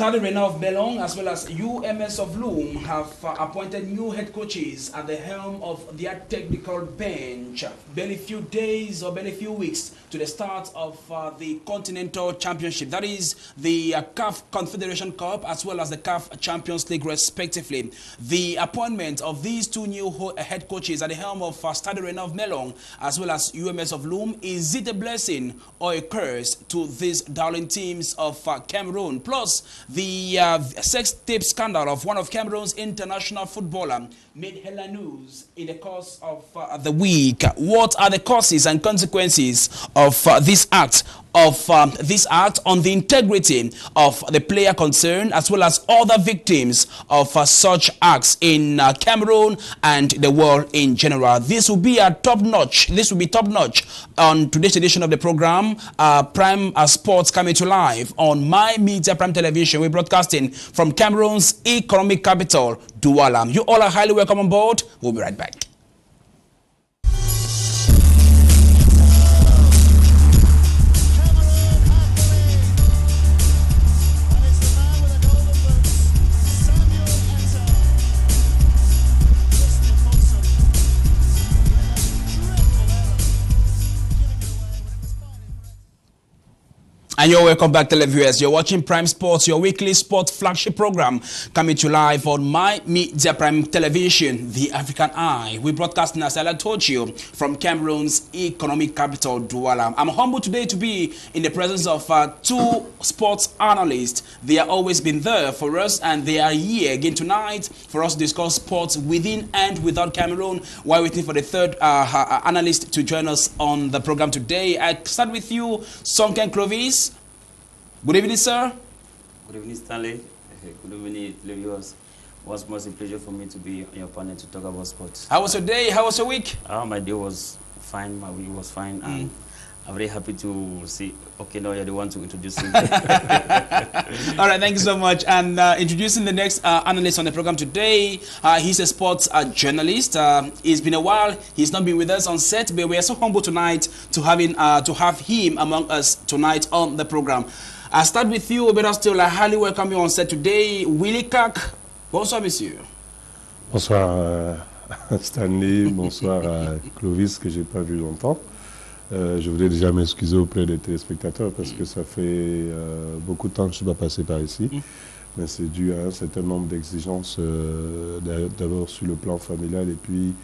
Stade Rennais of Belong as well as UMS of Loom have appointed new head coaches at the helm of their technical bench. Barely few days or barely few weeks to the start of the Continental Championship. That is the CAF Confederation Cup as well as the CAF Champions League respectively. The appointment of these two new head coaches at the helm of Stade Rennais of Belong as well as UMS of Loom, is it a blessing or a curse to these darling teams of Cameroon? Plus, the sex tape scandal of one of Cameroon's international footballer made hella news in the course of the week. What are the causes and consequences of this act on the integrity of the player concerned, as well as other victims of such acts in Cameroon and the world in general? This will be top notch. This will be top notch on today's edition of the program. Prime Sports coming to life on My Media Prime Television. We're broadcasting from Cameroon's economic capital, Douala. You all are highly welcome on board. We'll be right back. And you're welcome back, televiewers. You're watching Prime Sports, your weekly sport flagship program, coming to live on My Media Prime Television, the African Eye. We broadcast, as I told you, from Cameroon's economic capital, Douala. I'm humbled today to be in the presence of two sports analysts. They have always been there for us, and they are here again tonight for us to discuss sports within and without Cameroon, while waiting for the third analyst to join us on the program today. I start with you, Sonken Clovis. Good evening, sir. Good evening, Stanley. Good evening, viewers. Once more, it's a pleasure for me to be on your panel to talk about sports. How was your day? How was your week? My day was fine. My week was fine. And I'm very happy to see. Okay, now you're the one to introduce me. All right, thank you so much. And introducing the next analyst on the program today, he's a sports journalist. It's been a while. He's not been with us on set, but we are so humble tonight to have him among us tonight on the program. I'll start with you, but I'll still highly welcome you on set today. Willy Kak, bonsoir, monsieur. Bonsoir, Stanley. Bonsoir, Clovis, que je n'ai pas vu longtemps. Je voudrais déjà m'excuser auprès des téléspectateurs parce que ça fait beaucoup de temps que je ne suis pas passé par ici. Mais c'est dû à un certain nombre d'exigences, d'abord sur le plan familial. Et puis,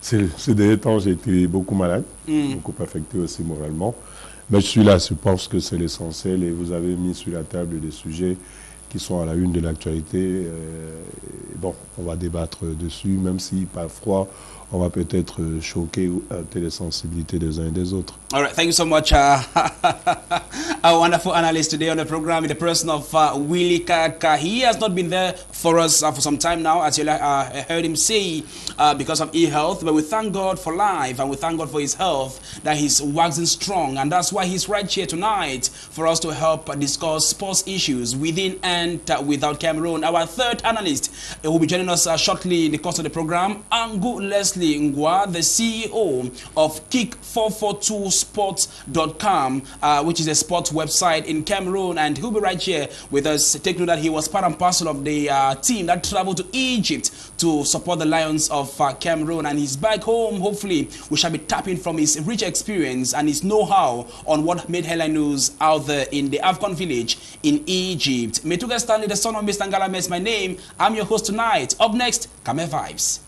ces derniers temps, j'ai été beaucoup malade, beaucoup affecté aussi moralement. Mais je suis là, je pense que c'est l'essentiel. Et vous avez mis sur la table des sujets qui sont à la une de l'actualité. Bon, on va débattre dessus, même si parfois on va peut-être choquer ou heurter les sensibilités des uns et des autres. All right, thank you so much. Our wonderful analyst today on the program in the person of Willy Kaka. He has not been there for us for some time now, as you heard him say, because of ill health. But we thank God for life and we thank God for his health, that he's waxing strong. And that's why he's right here tonight for us to help discuss sports issues within and without Cameroon. Our third analyst who will be joining us shortly in the course of the program, Augu Ngwa, the CEO of Kick442sports.com, which is a sports website in Cameroon, and he'll be right here with us. Take note that he was part and parcel of the team that traveled to Egypt to support the Lions of Cameroon, and he's back home. Hopefully, we shall be tapping from his rich experience and his know-how on what made headline news out there in the Afghan village in Egypt. Metuga Stanley, the son of Mr. Ngalame, is my name. I'm your host tonight. Up next, Kame Vibes.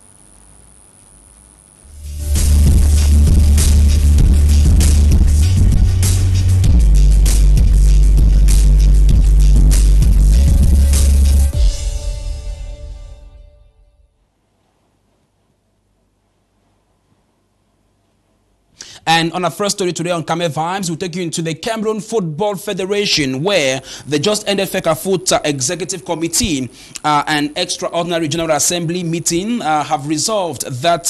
And on our first story today on Kame Vibes, we'll take you into the Cameroon Football Federation, where the just ended FECAFOOT Executive Committee and Extraordinary General Assembly meeting have resolved that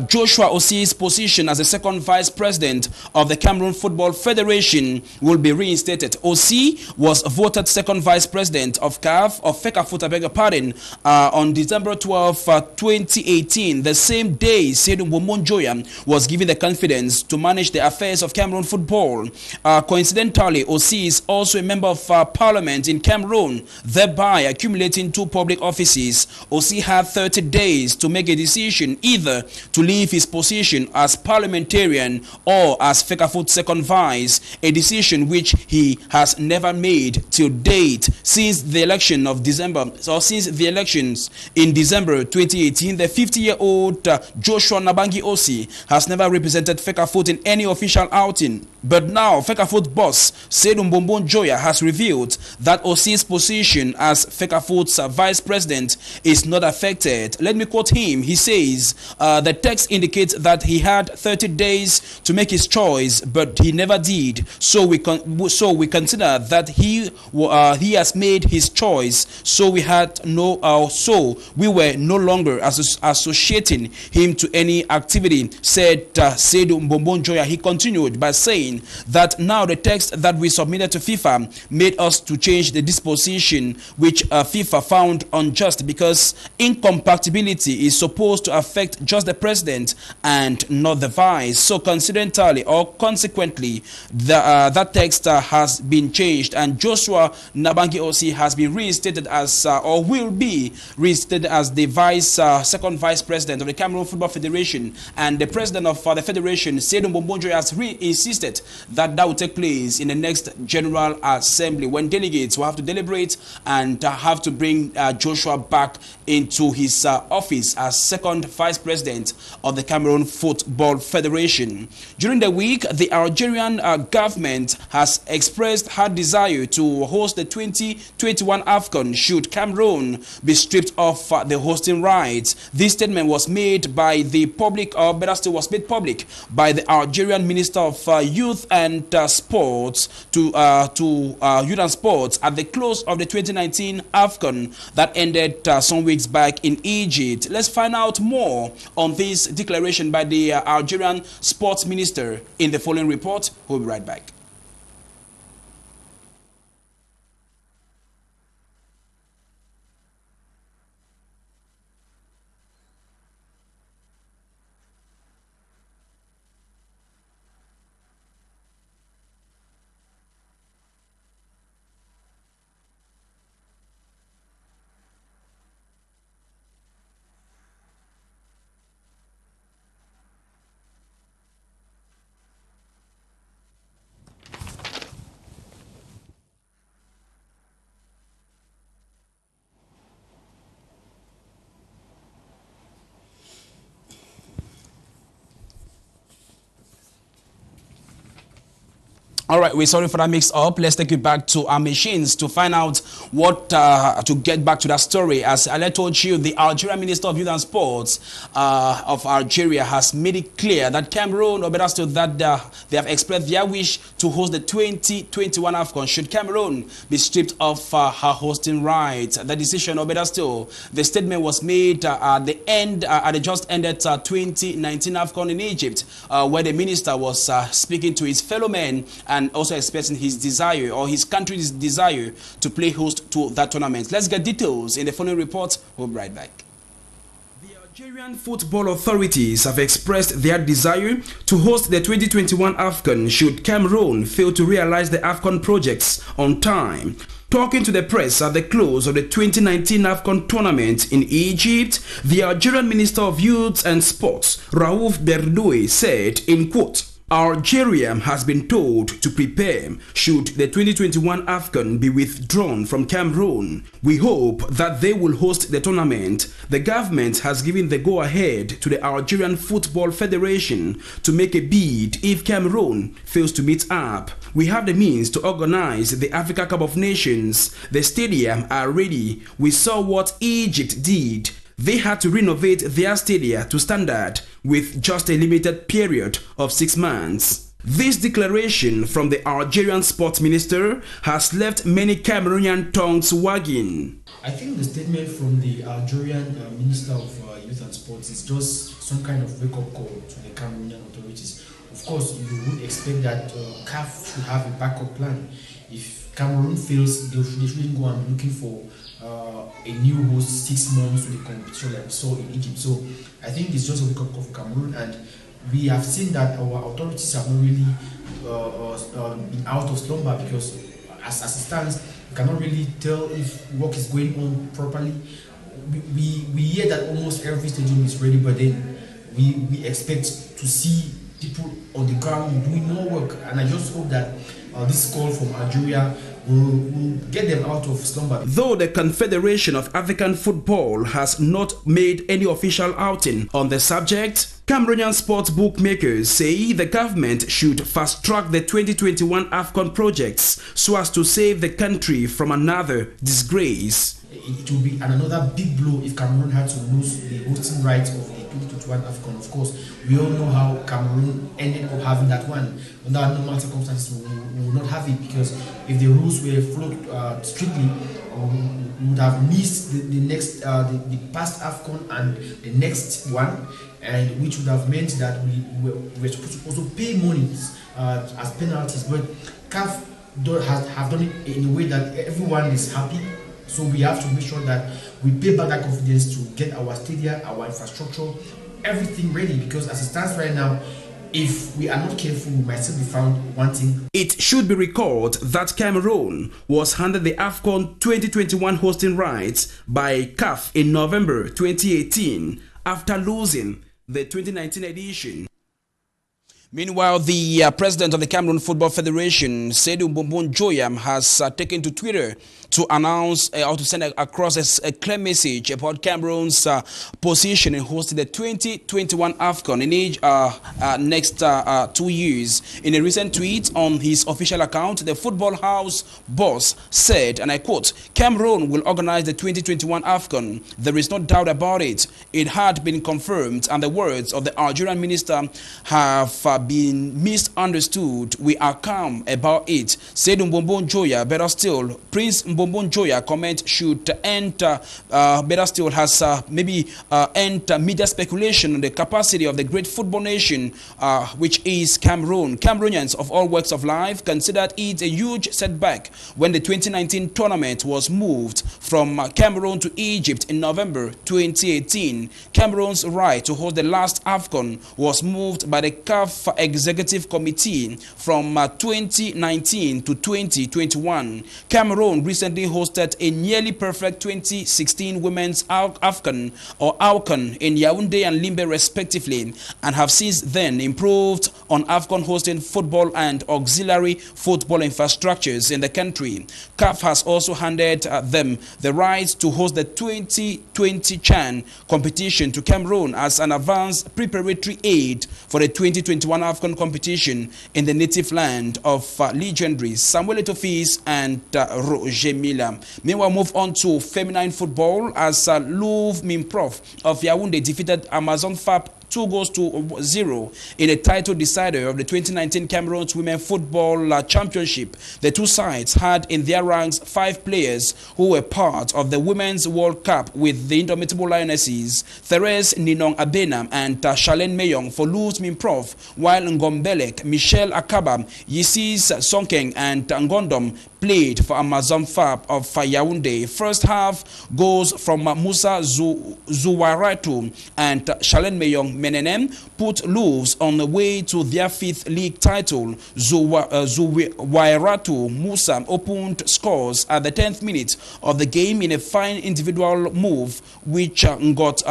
Joshua Osi's position as the second Vice President of the Cameroon Football Federation will be reinstated. Osi was voted second Vice President of FECAFOOT, I beg your pardon, on December 12, 2018. The same day, Seydou Womonjoya was given the confidence officials to manage the affairs of Cameroon football. Coincidentally, Osei is also a member of parliament in Cameroon, thereby accumulating 2 public offices. Osei had 30 days to make a decision either to leave his position as parliamentarian or as Fecafoot's second vice, a decision which he has never made till date. Since the election of December, or since the elections in December 2018, the 50-year-old Joshua Nabangi Osei has never represented Fecafoot in any official outing. But now, Fecafoot boss Seydou Mbombon Joya has revealed that Osei's position as Fecafoot's vice president is not affected. Let me quote him. He says, the text indicates that he had 30 days to make his choice, but he never did. So we consider that he has made his choice. So we were no longer associating him to any activity, said Seydou Mbombon Joya. He continued by saying that now the text that we submitted to FIFA made us to change the disposition which FIFA found unjust, because incompatibility is supposed to affect just the president and not the vice. So consequently, that text has been changed, and Joshua Nabangi Osei has been reinstated as or will be reinstated as the second vice president of the Cameroon Football Federation, and the president of the federation, Seydou Mbombon Joya, has insisted that will take place in the next General Assembly, when delegates will have to deliberate and have to bring Joshua back into his office as second vice president of the Cameroon Football Federation. During the week, the Algerian government has expressed her desire to host the 2021 AFCON should Cameroon be stripped of the hosting rights. This statement was made by the public, or better still, was made public by the Algerian Minister of Youth and Sports Youth and Sports at the close of the 2019 AFCON that ended some weeks back in Egypt. Let's find out more on this declaration by the Algerian Sports Minister in the following report. We'll be right back. All right, we're sorry for that mix up. Let's take you back to our machines to find out what, to get back to that story. As I told you, the Algerian Minister of Youth and Sports of Algeria has made it clear that Cameroon, or better still, that they have expressed their wish to host the 2021 AFCON should Cameroon be stripped of her hosting rights. The decision, or better still, the statement was made at the just ended 2019 AFCON in Egypt, where the minister was speaking to his fellow men and also expressing his desire, or his country's desire, to play host to that tournament. Let's get details in the following report. We'll be right back. The Algerian football authorities have expressed their desire to host the 2021 AFCON should Cameroon fail to realize the AFCON projects on time. Talking to the press at the close of the 2019 AFCON tournament in Egypt, the Algerian Minister of Youth and Sports, Raouf Berdoui, said, in quote, Algeria has been told to prepare should the 2021 AFCON be withdrawn from Cameroon. We hope that they will host the tournament. The government has given the go-ahead to the Algerian Football Federation to make a bid if Cameroon fails to meet up. We have the means to organize the Africa Cup of Nations. The stadium are ready. We saw what Egypt did. They had to renovate their stadia to standard with just a limited period of 6 months. This declaration from the Algerian sports minister has left many Cameroonian tongues wagging. I think the statement from the Algerian Minister of Youth and Sports is just some kind of wake-up call to the Cameroonian authorities. Of course, you would expect that CAF should have a backup plan. If Cameroon fails, they shouldn't go and looking for a new host 6 months to the competition like we saw in Egypt. So I think it's just a wake-up call for Cameroon, and we have seen that our authorities have not really been out of slumber, because as it stands, we cannot really tell if work is going on properly. We hear that almost every stadium is ready, but then we expect to see people on the ground doing more work. And I just hope that this call from Algeria will get them out of slumber. Though the Confederation of African Football has not made any official outing on the subject, Cameroonian sports bookmakers say the government should fast-track the 2021 AFCON projects so as to save the country from another disgrace. It will be another big blow if Cameroon had to lose the hosting rights of the 2021 AFCON. Of course, we all know how Cameroon ended up having that one. Under normal circumstances, we will not have it, because if the rules were followed strictly, we would have missed the past AFCON and the next one, and which would have meant that we were supposed to also pay monies as penalties. But CAF have done it in a way that everyone is happy. So we have to make sure that we pay back that confidence to get our stadia, our infrastructure, everything ready, because as it stands right now, if we are not careful, we might still be found wanting. It should be recalled that Cameroon was handed the AFCON 2021 hosting rights by CAF in November 2018 after losing the 2019 edition. Meanwhile, the president of the Cameroon Football Federation, Seydou Mbombon Joyam, has taken to Twitter to announce or to send across a clear message about Cameroon's position in hosting the 2021 AFCON in next 2 years. In a recent tweet on his official account, the Football House boss said, and I quote, "Cameroon will organize the 2021 AFCON. There is no doubt about it. It had been confirmed, and the words of the Algerian minister have been misunderstood. We are calm about it," said Mbombon Joya. Better still, Prince Mbombon Joya comment should enter. Better still has maybe enter media speculation on the capacity of the great football nation, which is Cameroon. Cameroonians of all walks of life considered it a huge setback when the 2019 tournament was moved from Cameroon to Egypt in November 2018. Cameroon's right to host the last AFCON was moved by the CAF Executive Committee from 2019 to 2021. Cameroon recently hosted a nearly perfect 2016 Women's AFCON or AFCON in Yaoundé and Limbe respectively, and have since then improved on AFCON hosting football and auxiliary football infrastructures in the country. CAF has also handed them the right to host the 2020 CHAN competition to Cameroon as an advanced preparatory aid for the 2021 AFCON competition in the native land of legendaries Samuel Etofis and Roger Mila. Meanwhile, move on to feminine football as Louvre Minprof of Yaoundé defeated Amazon FAP 2-0 in a title decider of the 2019 Cameroon's Women Football Championship. The two sides had in their ranks 5 players who were part of the Women's World Cup with the indomitable Lionesses, Therese Ninong Abenam and Charlene Meyong for Louvre Minprof, while Ngombelek, Michelle Akaba, Yisis Sonkeng and Ngondom played for Amazon FAP of Yaoundé. First half goals from Musa Zuwaratu and Charlene Meyong Menenem put Louvres on the way to their 5th league title. Zuwaratu Musa opened scores at the 10th minute of the game in a fine individual move which got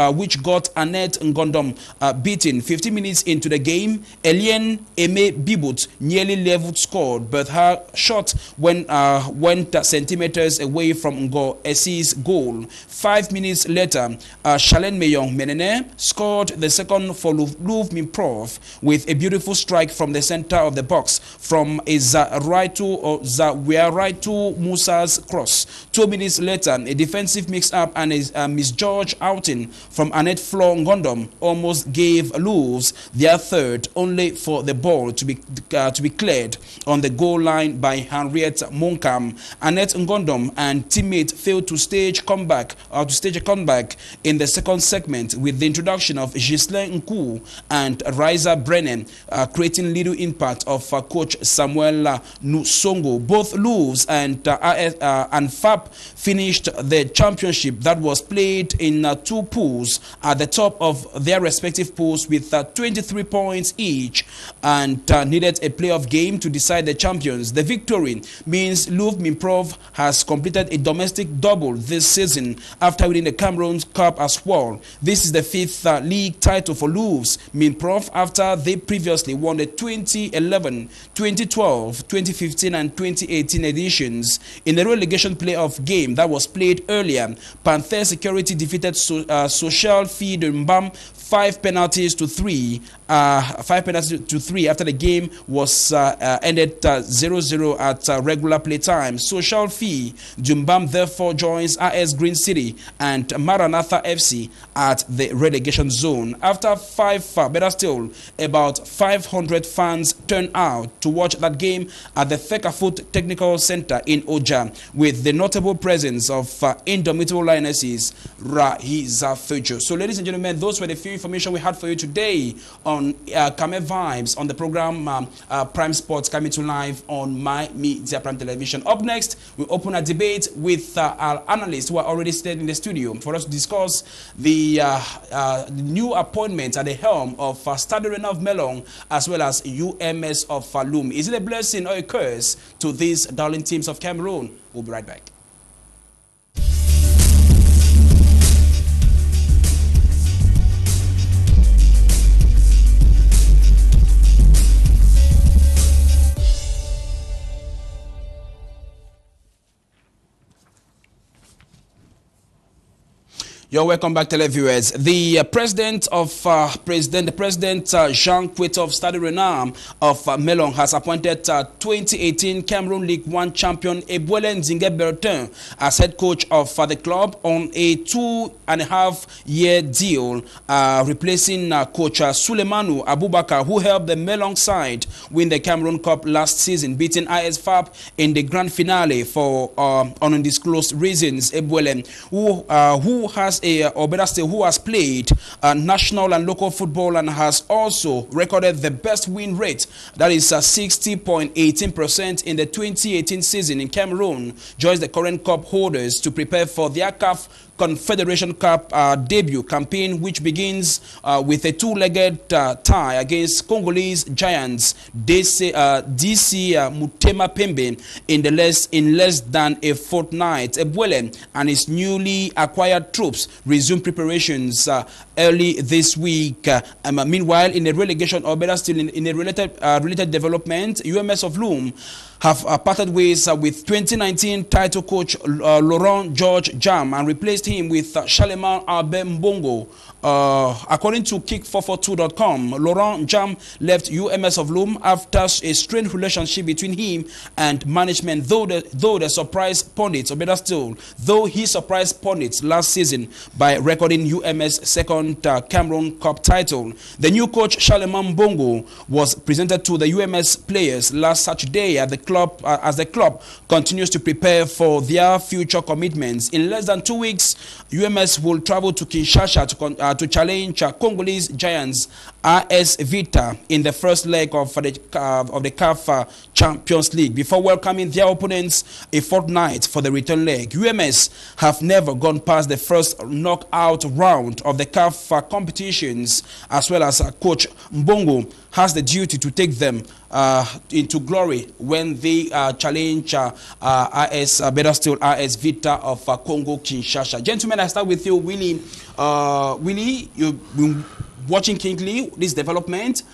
Annette Ngondom beaten. 50 minutes into the game, Eliane Eme Bibut nearly leveled scored, but her shot went centimeters away from Ngo Esi's goal. 5 minutes later, Charlene Meyong Menene scored the second for Louvre Minprof with a beautiful strike from the center of the box from Zawiaraitu Musa's cross. 2 minutes later, a defensive mix-up and a misjudged outing from Annette Flo Ngondom almost gave Louvres their third, only for the ball to be cleared on the goal line by Henriette Mo Monkam. Annette Ngondom and teammate failed to stage a comeback in the second segment with the introduction of Ghislain Nkou and Riza Brennan, creating little impact of coach Samuel Nusongo. Both Wolves and FAP finished the championship that was played in two pools at the top of their respective pools with 23 points each, and needed a playoff game to decide the champions. The victory means Louvre Minprov has completed a domestic double this season after winning the Cameroon Cup as well. This is the fifth league title for Louvre Minprov after they previously won the 2011, 2012, 2015 and 2018 editions. In the relegation playoff game that was played earlier, Panther Security defeated Social Fee de Mbam 5 penalties to 3 after the game was ended 0-0 at regular play time. Social Fee Jumbam therefore joins AS Green City and Maranatha FC at the relegation zone. After better still, about 500 fans turned out to watch that game at the Fekafut Technical Center in Oja, with the notable presence of indomitable lionesses Rahiza Fejo. So ladies and gentlemen, those were the few information we had for you today on Kame Vibes on the program Prime Sports coming to live on My Media Prime Television. Up next, we open a debate with our analysts who are already staying in the studio for us to discuss the new appointment at the helm of Stade Rennais of Melon as well as UMS of Loum. Is it a blessing or a curse to these darling teams of Cameroon? We'll be right back. You're welcome back, televiewers. The president Jean Quet of Stade Rennais of Melon has appointed 2018 Cameroon League One champion Ebouele Nzingue Bertin as head coach of the club on a 2.5-year deal, replacing coach Sulemanu Abubakar, who helped the Melon side win the Cameroon Cup last season, beating ISFAP in the grand finale for undisclosed reasons. Ebouele, who has played national and local football and has also recorded the best win rate, that is 60.18% in the 2018 season in Cameroon, joins the current cup holders to prepare for their CAF Confederation Cup debut campaign, which begins with a two-legged tie against Congolese giants DC Mutema Pembe in less than a fortnight. Ebouele and his newly acquired troops resume preparations early this week. Meanwhile, in a relegation, or better still, in a related development, UMS of Loum have parted ways with 2019 title coach Laurent George Jam and replaced him with Charlemagne Albert Mbongo. According to Kick442.com, Laurent Jam left UMS of Loum after a strained relationship between him and management, though he surprised pundits last season by recording UMS' second Cameroon Cup title. The new coach Charlemagne Mbongo was presented to the UMS players last Saturday at the club as the club continues to prepare for their future commitments. In less than 2 weeks, UMS will travel to Kinshasa to challenge Congolese giants AS Vita in the first leg of the CAF Champions League before welcoming their opponents a fortnight for the return leg. UMS have never gone past the first knockout round of the CAF competitions, as well as coach Mbongo has the duty to take them into glory when they challenge AS Vita of Congo Kinshasa. Gentlemen, I start with you, Willie. Willie, you've been watching keenly this development,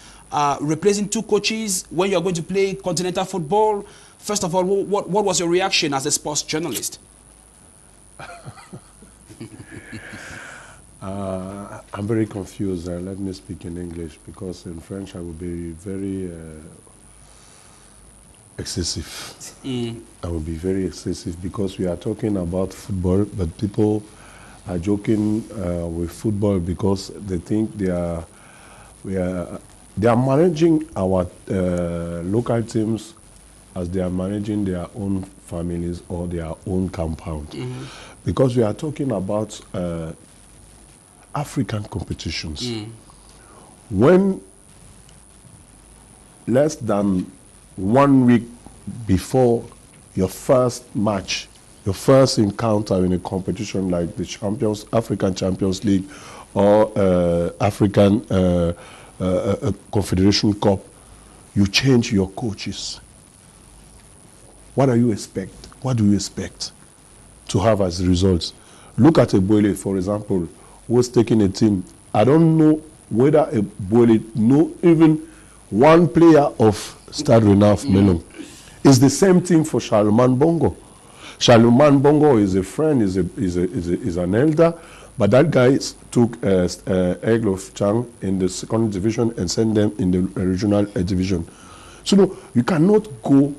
replacing two coaches when you're going to play continental football. First of all, what was your reaction as a sports journalist? I'm very confused. Let me speak in English, because in French I will be very excessive. I will be very excessive because we are talking about football, but people are joking with football because they think they are managing our local teams as they are managing their own families or their own compound. Because we are talking about African competitions. When less than 1 week before your first match, your first encounter in a competition like the African Champions League or African Confederation Cup, you change your coaches. What do you expect to have as results? Look at Eboele, for example, who was taking a team. I don't know whether Eboele know even one player of Stade Rennais of Melon. It's the same thing for Charlemagne Bongo. Charlemagne Bongo is a friend, is an elder, but that guy took Aigle of Chang in the second division and sent them in the regional division. So no, you cannot go.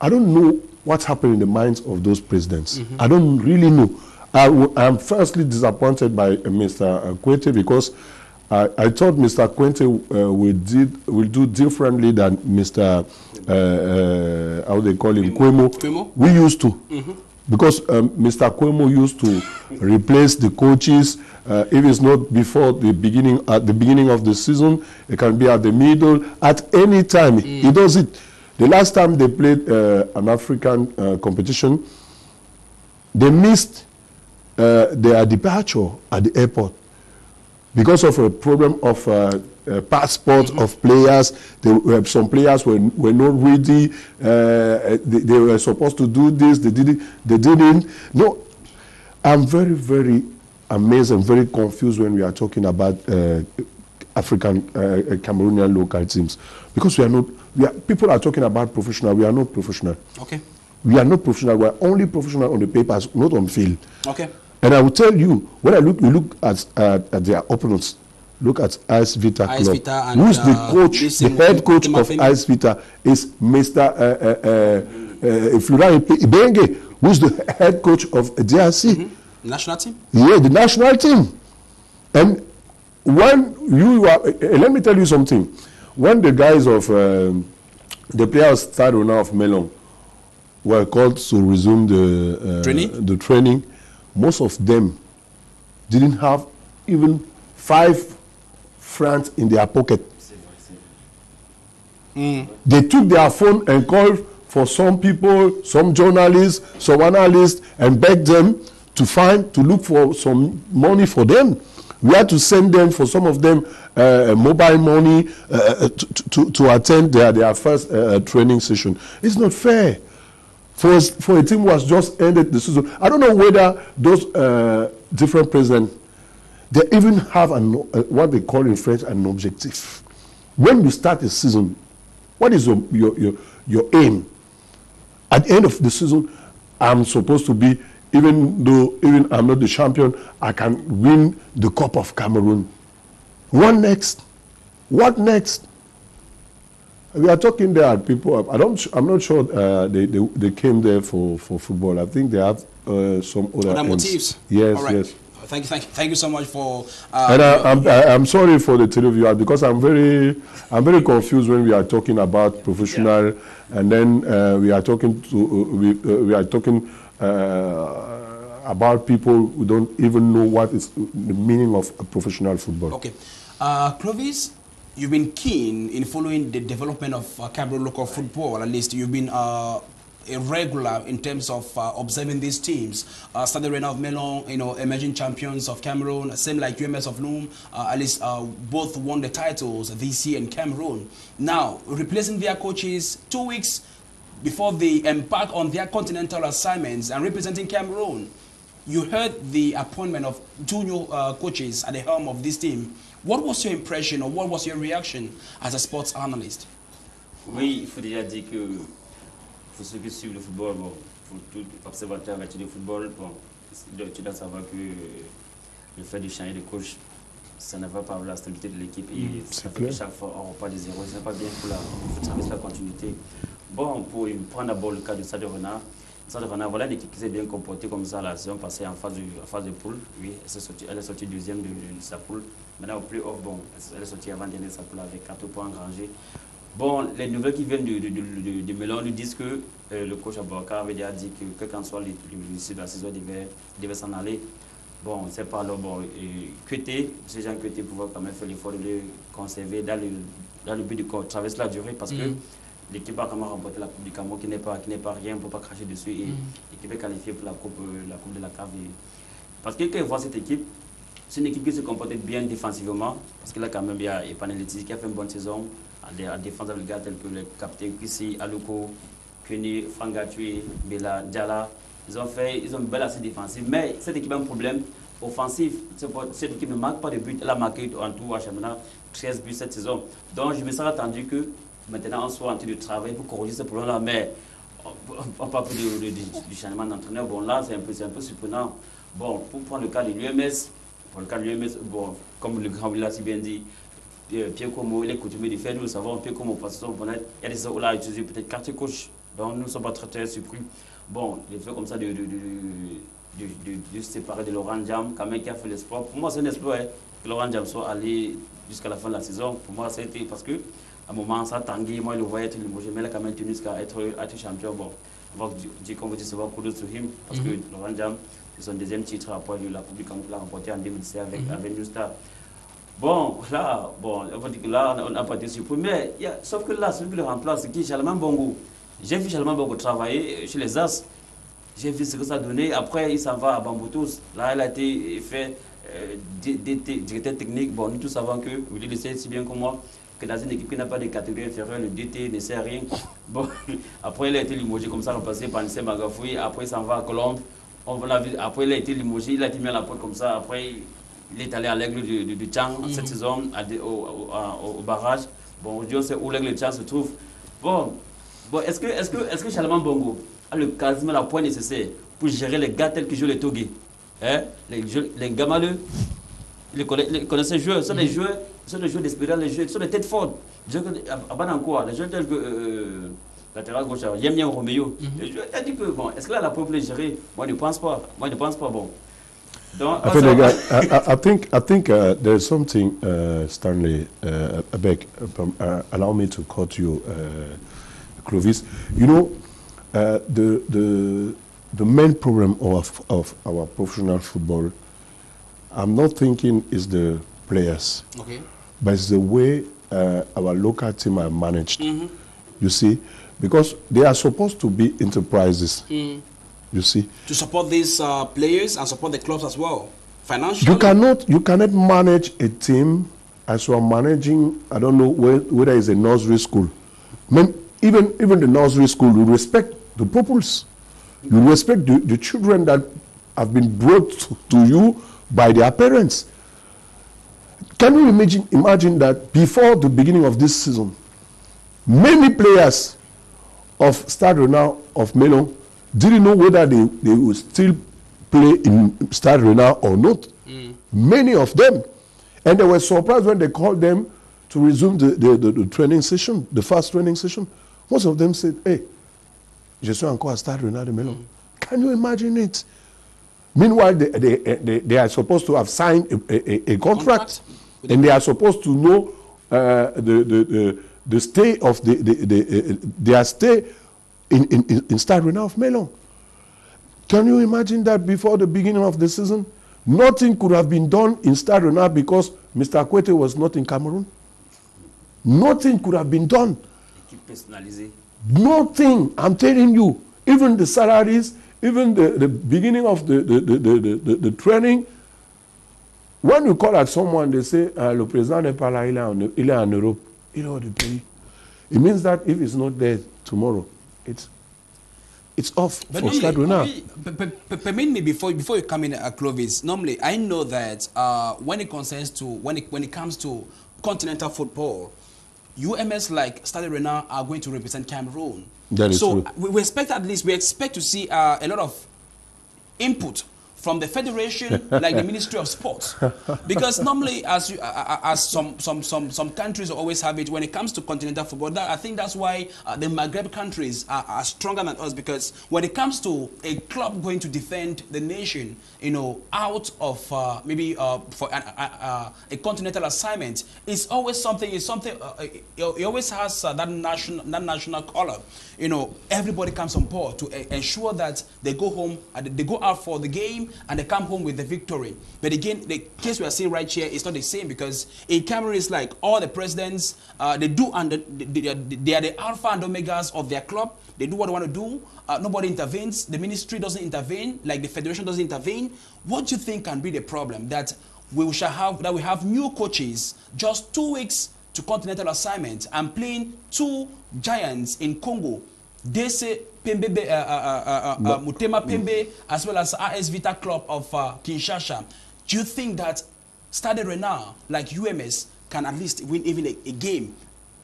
I don't know what's happening in the minds of those presidents. I don't really know. I'm firstly disappointed by Mr. Kwete because I thought Mr. Kwente will do differently than Mr. How they call him, Kwemo. We used to. Because Mr. Kwemo used to replace the coaches. If it's not before the beginning, at the beginning of the season, it can be at the middle. At any time, he does it. The last time they played an African competition, they missed their departure at the airport because of a problem of passport of players. Some players were not ready. They were supposed to do this. They didn't. No, I'm very, very amazed and very confused when we are talking about African Cameroonian local teams, because people are talking about professional. We are not professional. Okay. We are not professional. We are only professional on the papers, not on field. Okay. And I will tell you, when you look at their opponents, look at AS Vita Club. Who's the coach, the head coach of AS Vita is Mr. Florent Ibenge, who's the head coach of DRC. National team? Yeah, the national team. And when you are, let me tell you something. When the guys of, the players Stade Rennais of Melon were called to resume the training, most of them didn't have even 5 francs in their pocket. They took their phone and called for some people, some journalists, some analysts, and begged them to look for some money for them. We had to send them, for some of them, mobile money to attend their first training session. It's not fair. For a team who has just ended the season, I don't know whether those different presidents, they even have what they call in French an objective. When you start a season, what is your aim? At the end of the season, I'm supposed to be, even I'm not the champion, I can win the Cup of Cameroon. What next? We are talking there at people. I'm not sure they came there for football. I think they have some other motives. Yes, right. yes. Thank you so much for. And I'm sorry for the televiewers, because I'm very confused when we are talking about professional, and then we are talking about people who don't even know what is the meaning of professional football. Okay, Clovis, you've been keen in following the development of Cameroon local football. At least you've been a regular in terms of observing these teams. Stade Rennais of Melon, emerging champions of Cameroon, same like UMS of Loom. At least both won the titles this year in Cameroon. Now, replacing their coaches 2 weeks before they embark on their continental assignments and representing Cameroon. You heard the appointment of 2 new coaches at the helm of this team. What was your impression, or what was your reaction as a sports analyst? Oui, il faut déjà dire que pour ceux qui suivent le football, bon, pour tout observateur avec le football, bon, tu dois savoir que le fait de changer de coach, ça ne va pas avoir la stabilité de l'équipe, et ça fait que chaque fois on repart des zéros. Ce n'est pas bien pour la continuité. Bon, pour prendre d'abord le cas de Stade Rennais. Stade Rennais, voilà l'équipe qui s'est bien comportée comme ça la saison passée en phase de poule. Oui, elle est sortie deuxième de sa poule. Maintenant au play-off, bon, elle est sortie avant-dernière de sa poule avec 4 points engrangés. Bon, les nouvelles qui viennent de Melon nous disent que le coach Abouakar avait déjà dit que quel qu'en soit l'issue de la saison, il devait s'en aller. Bon, c'est pas là, bon, ces gens Queté pouvaient quand même faire l'effort de le conserver dans le but de traverser la durée parce que l'équipe a quand même remporté la Coupe du Cameroun qui n'est pas rien, pour ne pas cracher dessus et l'équipe est qualifiée pour la coupe de la CAF. Parce que quand on voit cette équipe, c'est une équipe qui se comporte bien défensivement parce que là quand même il y a Epaneliti qui a fait une bonne saison en défense avec les gars tels que le capitaine Kissi, Aluko, Kuni, Frangatui, Bela, Diala. Ils ont une belle assise défensive, mais cette équipe a un problème offensif. Cette équipe ne marque pas de but. Elle a marqué en tout à championnat 13 buts cette saison. Donc je me serais attendu que maintenant on soit en train de travailler pour corriger ce problème-là. Mais on parle du changement d'entraîneur. Bon là c'est un peu surprenant. Bon, pour prendre le cas de l'UMS, bon, comme le grand l'a si bien dit, Pierre Como, il est coutumier de faire, nous le savons, Pierre Como, parce qu'il y a des choses où il a utilisé peut-être quartier coach. Donc nous ne sommes pas très surpris. Bon, le fait comme ça de se séparer de Laurent Jam, quand même qui a fait l'espoir. Pour moi, c'est un espoir que Laurent Jam soit allé jusqu'à la fin de la saison. Pour moi, c'était parce que à un moment, ça tanguait, moi, je le voyais être limogé, mais il a quand même tenu jusqu'à être champion. Bon, on va dire qu'on vous dit souvent kudos to him, parce que Laurent Jam, c'est son deuxième titre après la Coupe du Cameroun qu'il a remporté en 2017 avec New Star. Bon, là, on va dire que là, on n'a pas été surpris, mais sauf que là, celui qui le remplace, c'est qui? Charlemagne Bongo. J'ai vu Charlemagne Bongo travailler chez les As. J'ai vu ce que ça donnait. Après, il s'en va à Bamboutos. Là, il a été fait directeur technique. Bon, nous tous savons que, vous le savez si bien que moi, que dans une équipe qui n'a pas de catégorie inférieure, le DT ne sert à rien. Bon, après, il a été limogé comme ça, remplacé par Nissé Magafoui. Après, il s'en va à Colombe. Après, il a été limogé, il a été mis à la porte comme ça. Après, il est allé à l'Aigle du Tchang cette saison, au barrage. Bon, aujourd'hui, on sait où l'Aigle du Tchang se trouve. Bon, est-ce que Charlemagne Bongo a le charisme, la poigne nécessaire pour gérer les gars tels que jouent les Togués, hein? Les Gamaleux, ils connaissent ces joueurs, ce sont des joueurs d'espérance, ce sont des têtes fortes. À Banancoa, les joueurs tels que latéral gauche, Yemien Roméo. Il a dit que, bon, est-ce que là, la pour les gérer? Moi, je ne pense pas. Bon. Donc, I think there's something, Stanley, allow me to cut you, Clovis. You know, the main problem of our professional football, I'm not thinking is the players, Okay. but it's the way our local team are managed. You see, because they are supposed to be enterprises. You see, To support these players and support the clubs as well, financially. you cannot manage a team as you are managing. I don't know whether it's a nursery school. I mean, even the nursery school, you respect the pupils. You respect the children that have been brought to you by their parents. Can you imagine that before the beginning of this season, many players of Stade Rennais, of Melon, didn't know whether they would still play in Stade Rennais or not. Many of them. And they were surprised when they called them to resume the training session, the first training session. Most of them said, hey, je suis encore à Stade Rennais de Melon. Can you imagine it? Meanwhile, they are supposed to have signed a contract, and they are supposed to know the stay of their stay in Stade Rennais of Melon. Can you imagine that before the beginning of the season, nothing could have been done in Stade Rennais because Mr. Akwete was not in Cameroon? Nothing could have been done. Nothing. I'm telling you. Even the salaries, even the beginning of the training. When you call at someone, they say, le président n'est pas là, il est en Europe. Il est hors du pays. It means that if it's not there tomorrow, it's off for Stade Rennais. Permit me before you come in, Clovis. Normally, I know that when it comes to continental football, UMS like Stade Rennais are going to represent Cameroon. That is so true. We expect to see a lot of input from the federation, like the Ministry of Sports? Because normally, as some countries always have it, when it comes to continental football, I think that's why the Maghreb countries are stronger than us. Because when it comes to a club going to defend the nation, you know, out of maybe for a continental assignment, it's always something. It's something. It always has that national color. You know, everybody comes on board to ensure that they go home, they go out for the game, and they come home with the victory. But again, the case we are seeing right here is not the same, because in Cameroon, it's like all the presidents, they are the alpha and omegas of their club. They do what they want to do. Nobody intervenes. The ministry doesn't intervene, like the federation doesn't intervene. What do you think can be the problem? That we have new coaches just 2 weeks to continental assignment and playing two giants in Congo. They say Pembe, Mutema Pembe, as well as AS Vita Club of Kinshasa. Do you think that Stade Renard, like UMS, can at least win even a game?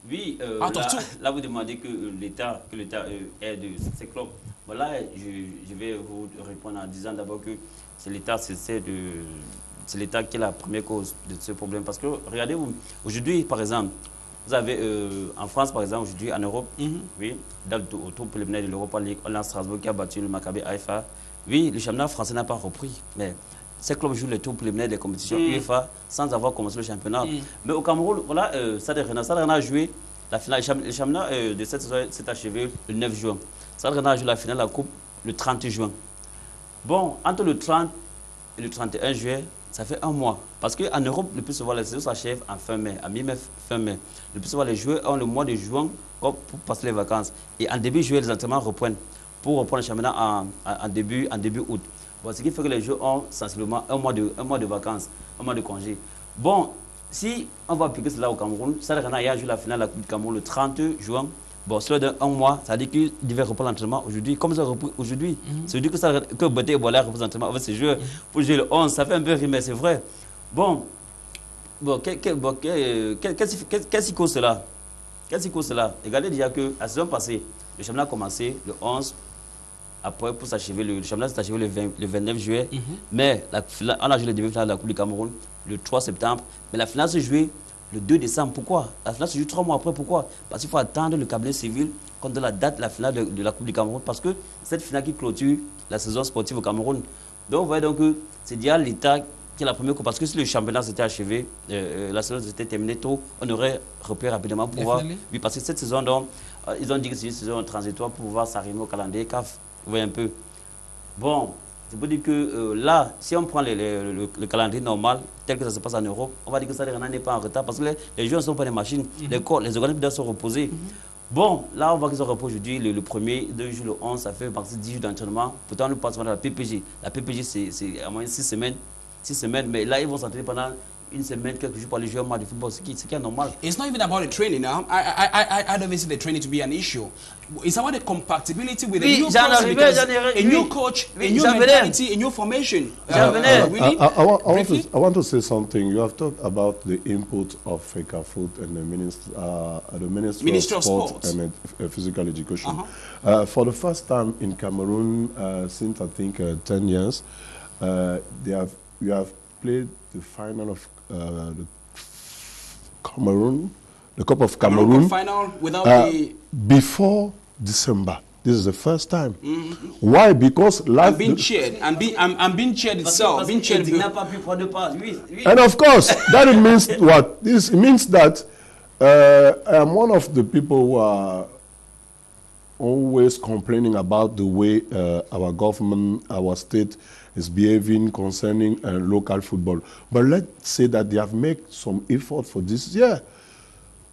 Oui, out of two? Là vous demandez que l'État aide ces clubs. Bon, là, je vais vous répondre en disant d'abord que c'est l'État, c'est l'État qui est la première cause de ce problème. Parce que, regardez, aujourd'hui, par exemple, vous avez en France, par exemple, aujourd'hui, en Europe, oui, dans le tour préliminaire de l'Europa League, on a Strasbourg qui a battu le Maccabi Haïfa. Oui, le championnat français n'a pas repris, mais ces clubs jouent le tour préliminaire des compétitions UEFA sans avoir commencé le championnat. Mais au Cameroun, voilà, Stade Renard a joué la finale. Le championnat de cette saison s'est achevé le 9 juin. Stade Renard a joué la finale de la Coupe le 30 juin. Bon, entre le 30 et le 31 juillet, ça fait un mois. Parce qu'en Europe, le plus souvent, les saisons s'achèvent en fin mai, à mi-mai, fin mai. Le plus souvent, les joueurs ont le mois de juin pour passer les vacances. Et en début juillet, les entraînements reprennent pour reprendre le championnat en début août. Bon, ce qui fait que les joueurs ont sensiblement un mois de vacances, un mois de congé. Bon, si on va appliquer cela au Cameroun, Stade Renard a joué la finale de la Coupe du Cameroun le 30 juin. Bon, cela d'un mois, ça veut dire qu'il devait reprendre l'entraînement aujourd'hui. Comme ça repris aujourd'hui, ça veut dire que Boté et Bola reprennent l'entraînement avec ces joueurs pour jouer le 11. Ça fait un peu rire, mais c'est vrai. Bon, qu'est-ce qui cause cela? Qu'est-ce qui cause cela? Regardez déjà que la saison passée, le championnat a commencé le 11. Après, pour s'achever, le championnat s'est achevé le 29 juillet. Mais on a joué le demi-finale de la Coupe du Cameroun le 3 septembre. Mais la finale s'est jouée le 2 décembre. Pourquoi? La finale se joue 3 mois après. Pourquoi? Parce qu'il faut attendre le cabinet civil contre la date de la finale de la Coupe du Cameroun. Parce que cette finale qui clôture la saison sportive au Cameroun. Donc, vous voyez donc que c'est déjà l'État qui est la première. Parce que si le championnat s'était achevé, la saison s'était terminée tôt, on aurait repris rapidement pour pouvoir. Oui, parce que cette saison, donc, ils ont dit que c'est une saison transitoire pour pouvoir s'arrimer au calendrier CAF. Vous voyez un peu. Bon, je peux dire que là, si on prend le calendrier normal, tel que ça se passe en Europe, on va dire que ça n'est pas en retard parce que les joueurs ne sont pas des machines. Les organismes doivent se reposer. Bon, là, on voit qu'ils se reposent aujourd'hui, le premier, 2 jours, le 11, ça fait partie de 10 jours d'entraînement. Pourtant, nous passons dans la PPG. La PPG, c'est à moins 6 semaines. 6 semaines, mais là, ils vont s'entraîner pendant une semaine, quelques jours pour aller jouer un match de football, ce qui est normal. It's not even about the training now. I don't see the training to be an issue. It's about the compatibility with a new coach, a new coach, a new mentality, a new formation. Really? I want to say something. You have talked about the input of FECAFOOT and the Ministry of Sport and Physical Education. For the first time in Cameroon, since I think 10 years, we have played the final of the Cameroon, the Cup of Cameroon final without before December. This is the first time. Why? Because life. Being cheered and being cheered itself. Being cheered. And of course, that means what? It means that I am one of the people who are always complaining about the way our government, our state is behaving concerning local football. But let's say that they have made some effort for this year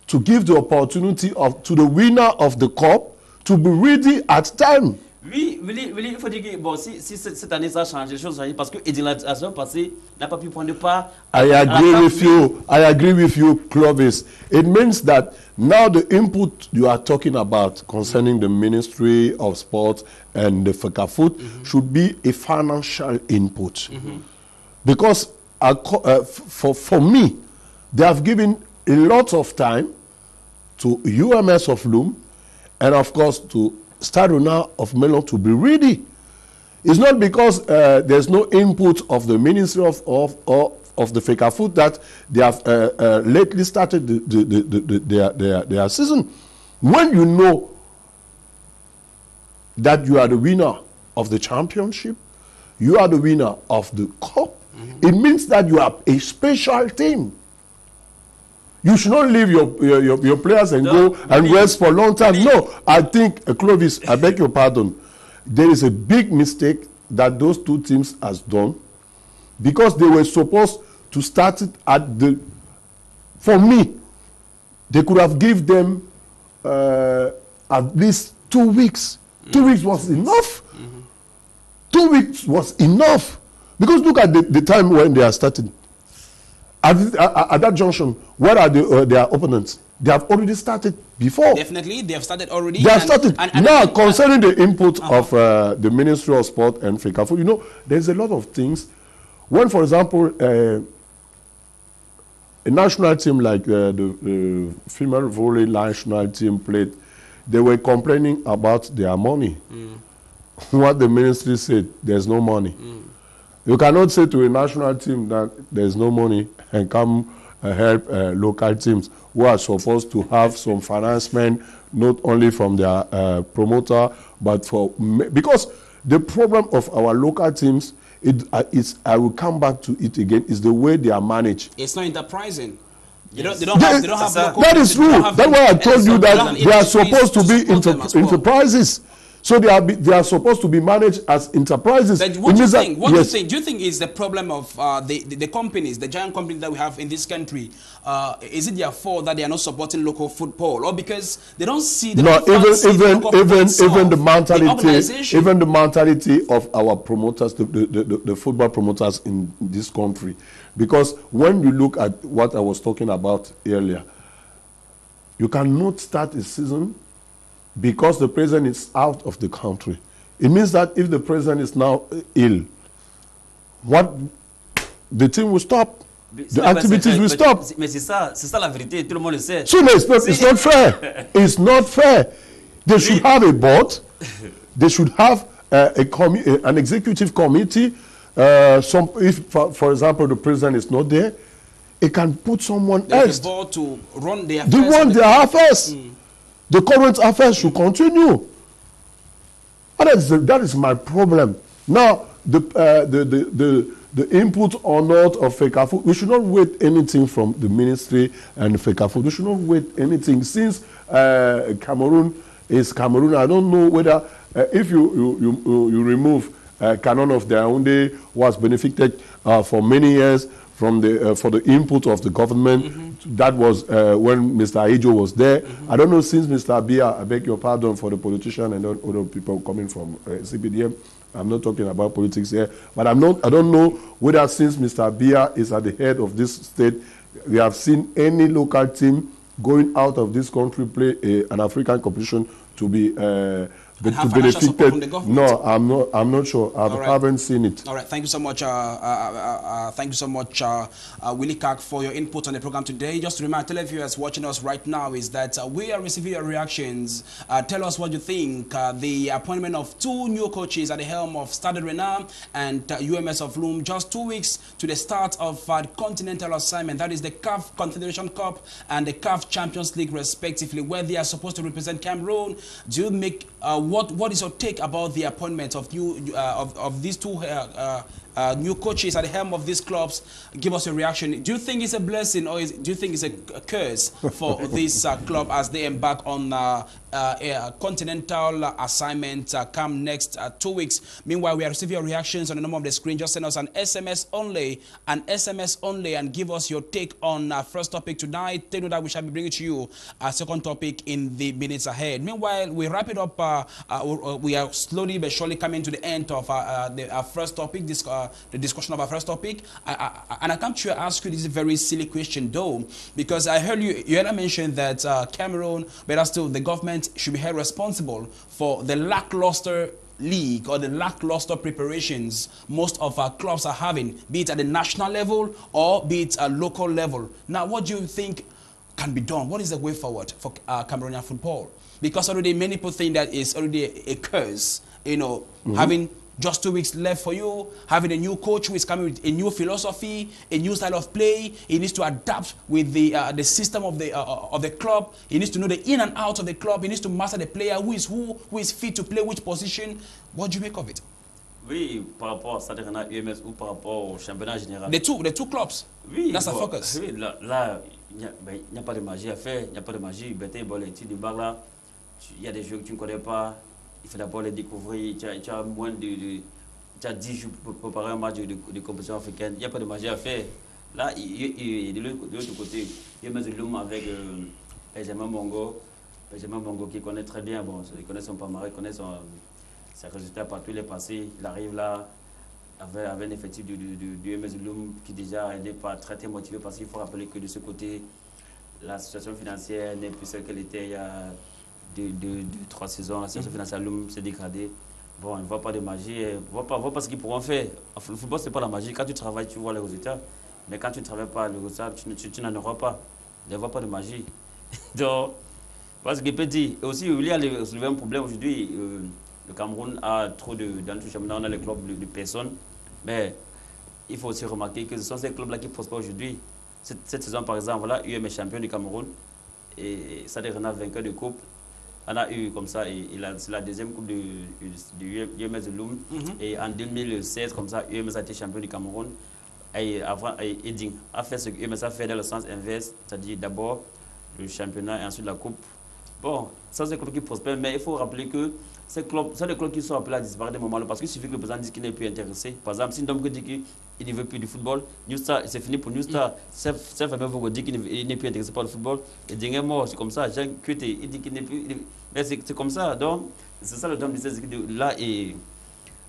to give the opportunity to the winner of the cup to be ready at time. Oui, il faut dire que bon, si cette année ça a changé, les choses changent parce que la saison passée n'a pas pu prendre part. I agree with you, Clovis. It means that now the input you are talking about concerning the Ministry of Sport and the FECAFOOT should be a financial input. Because for me, they have given a lot of time to UMS of Loom and of course to Stade Renard of Melon to be ready. It's not because there's no input of the Ministry of the FECAFOOT that they have lately started their season. When you know that you are the winner of the championship, you are the winner of the cup, it means that you are a special team. You should not leave your players and go and rest for a long time. No, I think, Clovis, I beg your pardon, there is a big mistake that those two teams has done, because they were supposed to start it at the, for me, they could have given them at least 2 weeks. 2 weeks was enough. 2 weeks was enough. Because look at the time when they are starting. At that junction, where are their opponents? They have already started before. Definitely, they have started already. They have started. Now, concerning the input of the Ministry of Sport and FECAFOOT, you know, there's a lot of things. When, for example, a national team like the female volley national team played, they were complaining about their money. What the ministry said, there's no money. You cannot say to a national team that there's no money and come help local teams who are supposed to have some financement, not only from their promoter, but for, because the problem of our local teams, I will come back to it again, is the way they are managed. It's not enterprising. They Yes. don't have local, that is true. That's why I told you that they are supposed to be enterprises. So they are supposed to be managed as enterprises. But what do you think? What do you think? Do you think is the problem of the companies, the giant companies that we have in this country? Is it their fault that they are not supporting local football, or because they don't see the even the mentality of our promoters, the football promoters in this country? Because when you look at what I was talking about earlier, you cannot start a season because the president is out of the country. It means that if the president is now ill, the team will stop. The activities will stop. Mais c'est ça la vérité, tout le monde le sait. So no, it's not fair. It's not fair. They should have a board. They should have an executive committee. If, for example, the president is not there, it can put someone else. The board to run their affairs. They run their affairs. The current affairs should continue. And that is my problem. Now, the input or not of FECAFOOT, we should not wait anything from the ministry and FECAFOOT. We should not wait anything. Since Cameroon is Cameroon, I don't know whether if you remove Canon of their own day, was benefited for many years from for the input of the government. That was when Mr. Augu was there. I don't know, since Mr. Abia, I beg your pardon for the politician and other people coming from CPDM. I'm not talking about politics here, but I don't know whether since Mr. Abia is at the head of this state, we have seen any local team going out of this country play an African competition to be to benefited. No, I'm not sure. I haven't seen it. All right. Thank you so much. Thank you so much, Willie Kak, for your input on the program today. Just to remind televiewers watching us right now is that we are receiving your reactions. Tell us what you think. The appointment of 2 new coaches at the helm of Stade Rennais and UMS of Loom, just 2 weeks to the start of the continental assignment. That is the CAF Confederation Cup and the CAF Champions League, respectively, where they are supposed to represent Cameroon. Do you make what is your take about the appointment of these 2 new coaches at the helm of these clubs? Give us a reaction. Do you think it's a blessing, or do you think it's a curse for this club as they embark on a continental assignment come next 2 weeks? Meanwhile, we are receiving your reactions on the number of the screen. Just send us an SMS only, and give us your take on first topic tonight. Take note that we shall be bringing to you a second topic in the minutes ahead. Meanwhile, we wrap it up. We are slowly but surely coming to the end of our first topic, the discussion of our first topic. And I come to ask you this very silly question, though, because I heard you had mentioned that Cameroon, but still the government should be held responsible for the lackluster league or the lackluster preparations most of our clubs are having, be it at the national level or be it at local level. Now, what do you think can be done? What is the way forward for Cameroonian football? Because already many people think that it's already a curse, you know, having Just 2 weeks left for you, having a new coach who is coming with a new philosophy, a new style of play. He needs to adapt with the system of the club. He needs to know the in and out of the club. He needs to master the player, who is fit to play which position. What do you make of it? Oui, par rapport à Stade Rennais UMS ou par rapport au championnat général. The two clubs. Oui, that's bon, the focus. Oui, là, il n'y a pas de magie à faire. Il n'y a pas de magie. Tu débarques là, il y a des jeux que tu ne connais pas. Il faut d'abord les découvrir. Tu as moins de... Tu as 10 jours pour préparer un match de compétition africaine. Il n'y a pas de magie à faire. Là, de l'autre côté, il y a Loum avec Benjamin Bongo. Benjamin Bongo qui connaît très bien. Bon, il connaît son palmarès, il connaît ses résultats partout. Il est passé. Il arrive là avec un effectif du MS Loum qui déjà n'est pas très motivé, parce qu'il faut rappeler que de ce côté, la situation financière n'est plus celle qu'elle était il y a 3 saisons. La situation financière Loum s'est dégradée. Bon, on ne voit pas de magie, on ne voit pas ce qu'ils pourront faire. Le football, ce n'est pas la magie. Quand tu travailles, tu vois les résultats. Mais quand tu ne travailles pas, les résultats, tu n'en auras pas. Il ne voit pas de magie. Donc, voilà ce que je peux dire. Et aussi, il y a un problème aujourd'hui. Le Cameroun a trop dans le championnat, on a les clubs de personnes. Mais il faut aussi remarquer que ce sont ces clubs-là qui prospèrent aujourd'hui. Cette saison, par exemple, voilà, UM est champion du Cameroun. Et Stade Rennais vainqueur de coupe. On a eu comme ça, c'est la deuxième coupe de UMS de Loum. Et en 2016, comme ça, UMS a été champion du Cameroun. Et avant, Eding a fait ce que UMS a fait dans le sens inverse, c'est-à-dire d'abord le championnat et ensuite la coupe. Bon, ça c'est des clubs qui prospèrent, mais il faut rappeler que ces clubs, c'est des clubs qui sont appelés à disparaître des moments-là, parce qu'il suffit que le président dise qu'il n'est plus intéressé. Par exemple, si Ndombe dit qu'il ne veut plus du football, New Star, c'est fini pour New Star. C'est Fabien Vogo dit qu'il n'est plus intéressé par le football. Et Dingé mort, c'est comme ça. Jean Kuete, il dit qu'il n'est plus. Mais c'est comme ça. Donc, c'est ça le drame de ces équipes-là. Et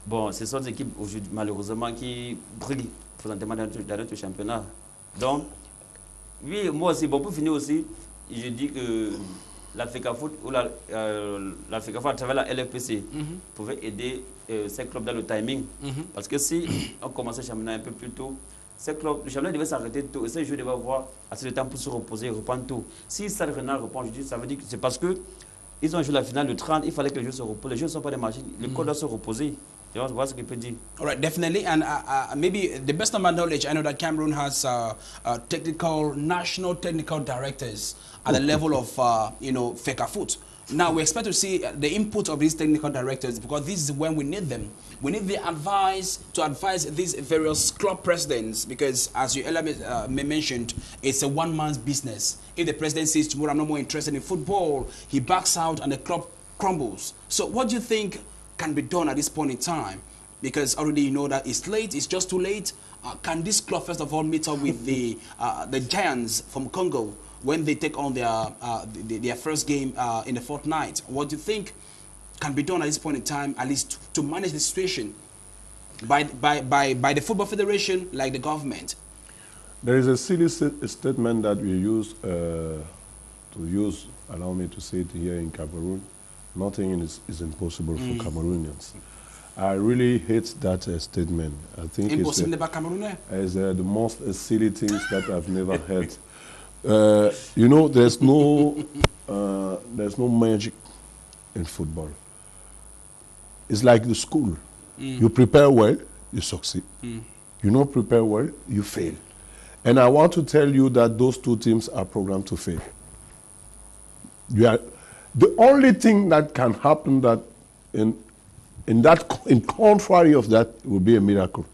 bon, ce sont des équipes aujourd'hui, malheureusement, qui brillent présentement dans notre championnat. Donc, oui, moi aussi, bon, pour finir aussi, je dis que l'Africa Foot ou l'Africa Foot à travers la LFPC pouvait aider ces clubs dans le timing. Parce que si on commençait le championnat un peu plus tôt, ces clubs, le championnat devait s'arrêter tôt et ces joueurs devaient avoir assez de temps pour se reposer et reprendre tôt. Si Stade Rennais reprend aujourd'hui, ça veut dire que c'est parce qu'ils ont joué la finale le 30, il fallait que les joueurs se reposent. Les joueurs ne sont pas des machines, le corps doit se reposer. Voilà ce que je peux dire. All right, definitely. And maybe the best of my knowledge, I know that Cameroon has national technical directors at the level of, FECAFOOT. Now, we expect to see the input of these technical directors, because this is when we need them. We need the advice to advise these various club presidents, because as you earlier mentioned, it's a one-man's business. If the president says tomorrow I'm no more interested in football, he backs out and the club crumbles. So what do you think can be done at this point in time? Because already you know that it's late, it's just too late. Can this club first of all meet up with the Giants from Congo when they take on their first game in the fortnight? What do you think can be done at this point in time, at least to manage the situation by the Football Federation, like the government? There is a silly statement that we use allow me to say it here in Cameroon: nothing is impossible for Cameroonians. I really hate that statement. I think it's the most silly things that I've never heard. There's no magic in football. It's like the school. You prepare well, you succeed. You don't prepare well, you fail. And I want to tell you that those two teams are programmed to fail. The only thing that can happen that in contrary of that will be a miracle.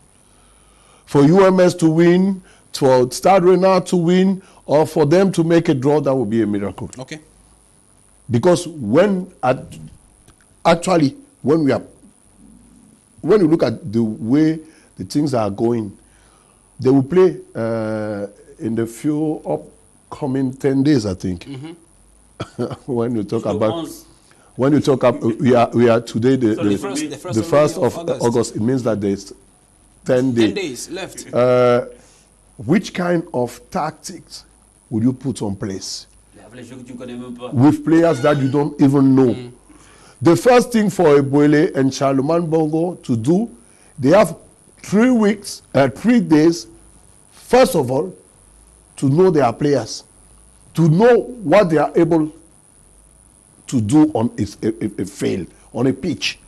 For UMS to win, for Stade Rennais to win, or for them to make a draw, that would be a miracle. Okay. Because when you look at the way the things are going, they will play in the few upcoming 10 days, I think. When you talk about, we are today the 1st of August. It means that there's 10 days. 10 days left. Which kind of tactics would you put on place with players that you don't even know? The first thing for Eboele and Charlemagne Bongo to do, they have 3 days, first of all, to know their players, to know what they are able to do on a field, on a pitch.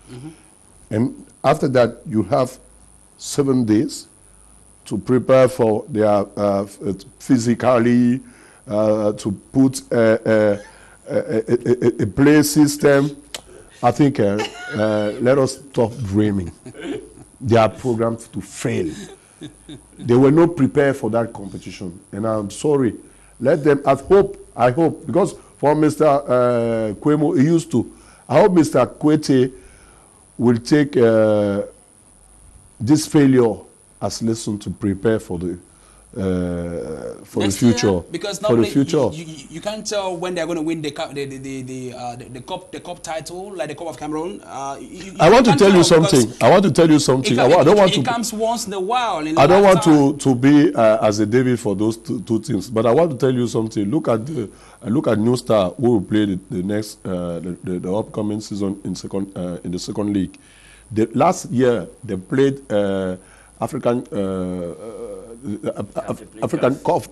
And after that, you have 7 days to prepare for their physically, to put a play system. I think let us stop dreaming. They are programmed to fail. They were not prepared for that competition. And I'm sorry. Let them, I hope, because for Mr. Kwemo, he used to. I hope Mr. Kwete will take this failure as lesson to prepare for the future. Year, because for the future, you can't tell when they're going to win the cup title, like the Cup of Cameroon. I want to tell you something. I don't want to. It comes once in a while. I don't want to be as a David for those two things, but I want to tell you something. Look at New Star, who will play the next the upcoming season in the second league. Last year they played African Cup.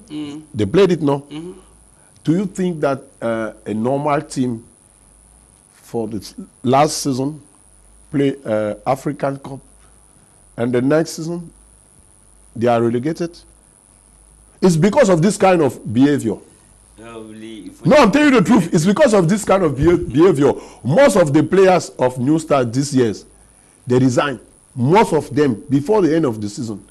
They played it now. Do you think that a normal team for the last season play African Cup and the next season they are relegated? It's because of this kind of behavior. No, I'm telling you the truth. It's because of this kind of behavior. Most of the players of New Star this year, they resign. Most of them before the end of the season.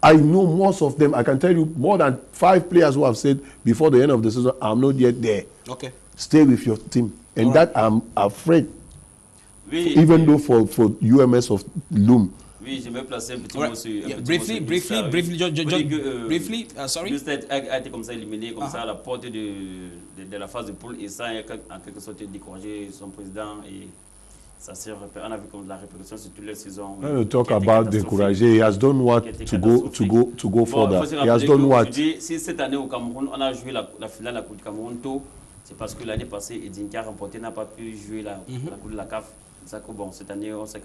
I know most of them. I can tell you more than 5 players who have said before the end of the season, I'm not yet there. Okay. Stay with your team. And that I'm afraid. Even though for UMS of Loom. Oui, je me placer un petit mot sur... Briefly, sorry. Juste a été comme ça éliminé, comme ça à la porte de la phase de poule, et ça en quelque sorte découragé son président, et ça sert, on a vu comme la répercussion sur toutes les saisons. When you talk about découragé, he has done what to go further. He has done what? Si cette année au Cameroun, on a joué la finale de la Coupe du Cameroun tôt, c'est parce que l'année passée, Edinka remporté n'a pas pu jouer la Coupe de la CAF. C'est ça que bon, cette année, on a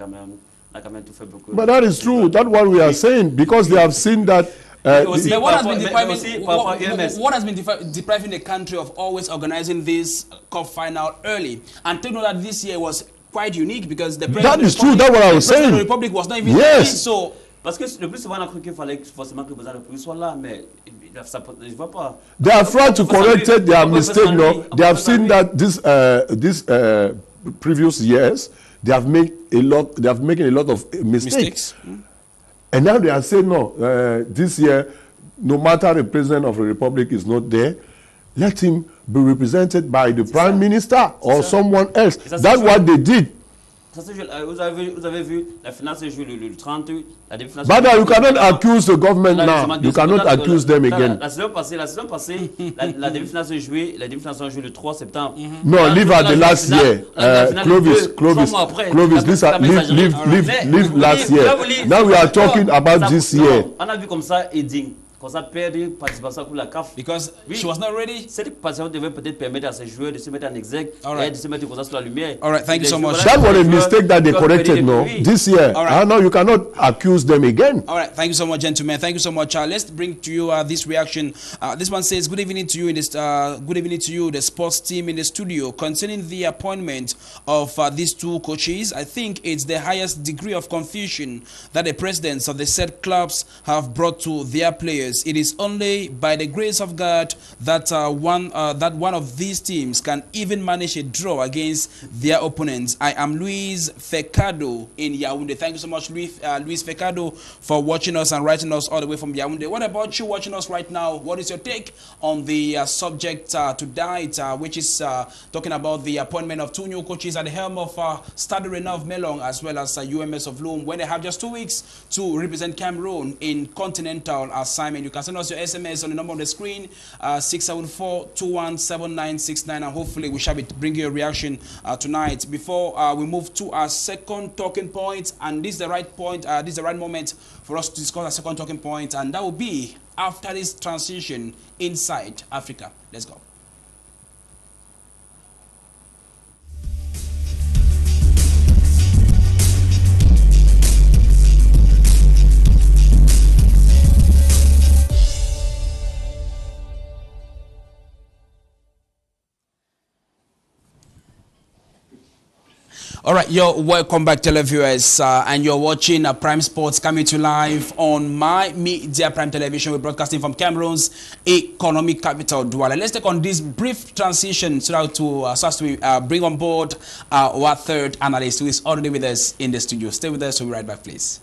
quand même tout fait beaucoup. But that is true. That's what we are saying, because they have seen that. What has been depriving the country of always organizing this cup final early? And take note that this year was quite unique because the president that is true. That's what I was saying. The Republic was not even ready, so. Parce que le plus souvent on a cru qu'il fallait forcément que le président de la République soit là, mais ça, je vois pas. They are trying to correct their mistake. No, they have seen that this previous years they have made a lot. They have making a lot of mistakes. And now they are saying no. This year, no matter the president of the Republic is not there, let him be represented by the prime minister or someone else. That's what they did. Vous avez vu, la finale se joue le 30. But you cannot accuse the government now. You cannot accuse them again. La saison passée, la demi-finale se jouait, le 3 septembre. No, leave at the last year. Clovis, leave last year. Now we are talking about this year. On a vu comme ça, Eding. Qu'on a perdu participation pour la CAF. Because she was not ready. Cette participation devait peut-être permettre à ces joueurs de se mettre en exergue et de se mettre comme ça sur la lumière. All right, thank you so much. That was a mistake that they corrected, no? This year. I know you cannot accuse them again. All right, thank you so much, gentlemen. Thank you so much. Let's bring to you this reaction. This one says, "Good evening to you. Good evening to you, the sports team in the studio. Concerning the appointment of these 2 coaches, I think it's the highest degree of confusion that the presidents of the said clubs have brought to their players. It is only by the grace of God that one of these teams can even manage a draw against their opponents." I am Luis Fecado in Yaoundé. Thank you so much, Luis Fecado, for watching us and writing us all the way from Yaoundé. What about you watching us right now? What is your take on the subject tonight, which is talking about the appointment of 2 new coaches at the helm of Stade Rennais of Melong as well as UMS of Loom, when they have just 2 weeks to represent Cameroon in continental assignment? You can send us your SMS on the number on the screen, 674-217969, and hopefully we shall be bringing you a reaction tonight. Before we move to our second talking point, and this is the right point, this is the right moment for us to discuss our second talking point, and that will be after this transition inside Africa. Let's go. All right, you're welcome back, televiewers, and you're watching Prime Sports coming to live on My Media Prime Television. We're broadcasting from Cameroon's economic capital, Douala. Let's take on this brief transition so as to bring on board our third analyst who is already with us in the studio. Stay with us. We'll be right back, please.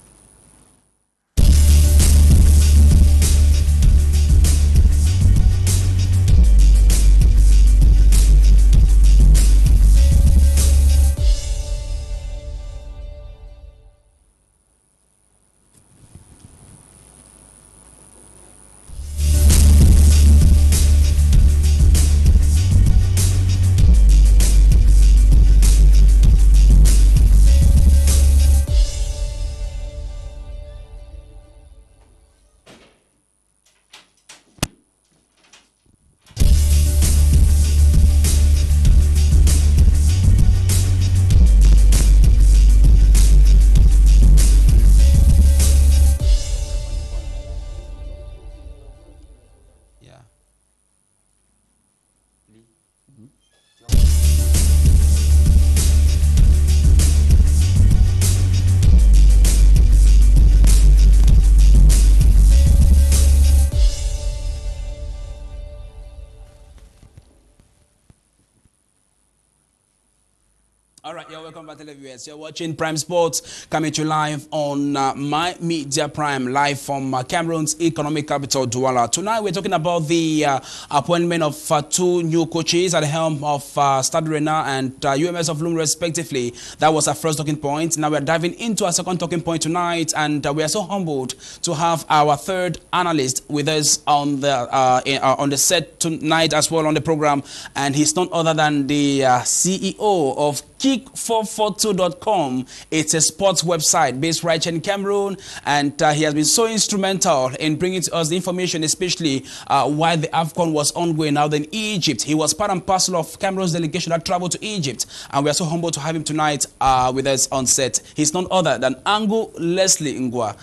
All right, you're welcome back, televiewers. You're watching Prime Sports coming to you live on My Media Prime, live from Cameroon's economic capital, Douala. Tonight, we're talking about the appointment of two new coaches at the helm of Stade Rennais and UMS of Loom, respectively. That was our first talking point. Now we're diving into our second talking point tonight, and we are so humbled to have our third analyst with us on the set tonight as well on the program, and he's none other than the CEO of Kick442.com. It's a sports website based right here in Cameroon, and he has been so instrumental in bringing to us the information, especially while the AFCON was ongoing out in Egypt. He was part and parcel of Cameroon's delegation that traveled to Egypt, and we are so humbled to have him tonight with us on set. He's none other than Augu Leslie Ngwa.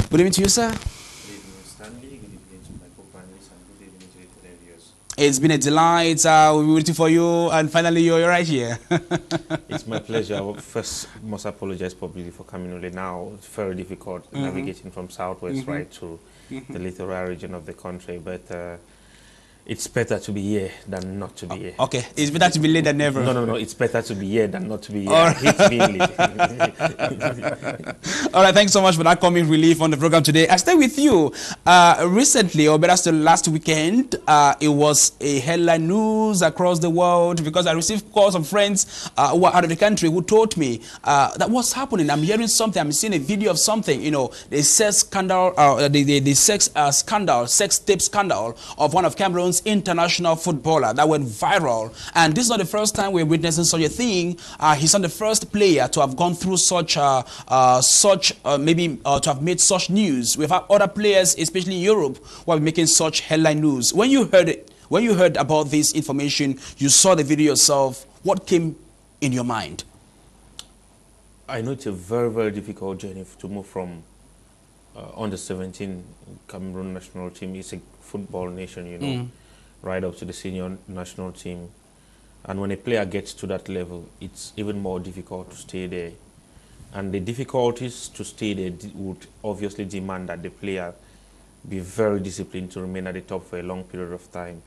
Good evening to you, sir. It's been a delight. We're waiting for you, and finally you're right here. It's my pleasure. I first must apologize publicly for coming only now. It's very difficult navigating from southwest right to the littoral region of the country, but it's better to be here than not to be here. Okay, it's better to be late than never. No. It's better to be here than not to be here. All right. All right, thanks so much for that coming relief on the program today. I stay with you. Recently, or better still last weekend, it was a headline news across the world because I received calls from friends who are out of the country who told me that what's happening. I'm hearing something. I'm seeing a video of something. You know, the sex scandal, the sex scandal, sex tape scandal of one of Cameroon's international footballer that went viral, and this is not the first time we're witnessing such a thing. He's not the first player to have gone through to have made such news. We've had other players, especially in Europe, who are making such headline news. When you heard about this information, you saw the video yourself, what came in your mind? I know it's a very, very difficult journey to move from under 17 Cameroon national team. It's a football nation, you know. Right up to the senior national team. And when a player gets to that level, it's even more difficult to stay there. And the difficulties to stay there would obviously demand that the player be very disciplined to remain at the top for a long period of time.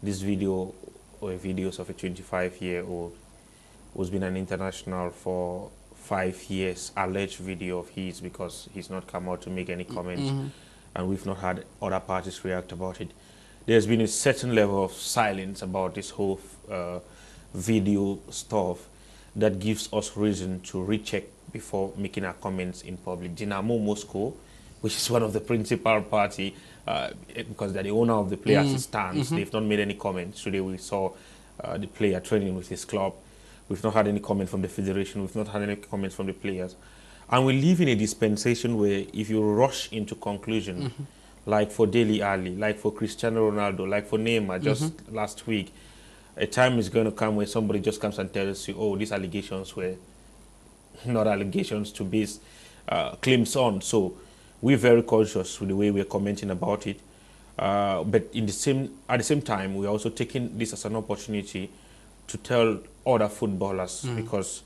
This video, or videos of a 25-year-old who's been an international for 5 years, alleged video of his, because he's not come out to make any comments, and we've not had other parties react about it. There's been a certain level of silence about this whole video stuff that gives us reason to recheck before making our comments in public. Dynamo Moscow, which is one of the principal party, because they're the owner of the players' stands, they've not made any comments. Today we saw the player training with his club. We've not had any comment from the federation. We've not had any comments from the players. And we live in a dispensation where if you rush into conclusion, like for Dele Alli, like for Cristiano Ronaldo, like for Neymar just last week, a time is going to come where somebody just comes and tells you, oh, these allegations were not allegations to base claims on. So we're very cautious with the way we're commenting about it. But at the same time, we're also taking this as an opportunity to tell other footballers, because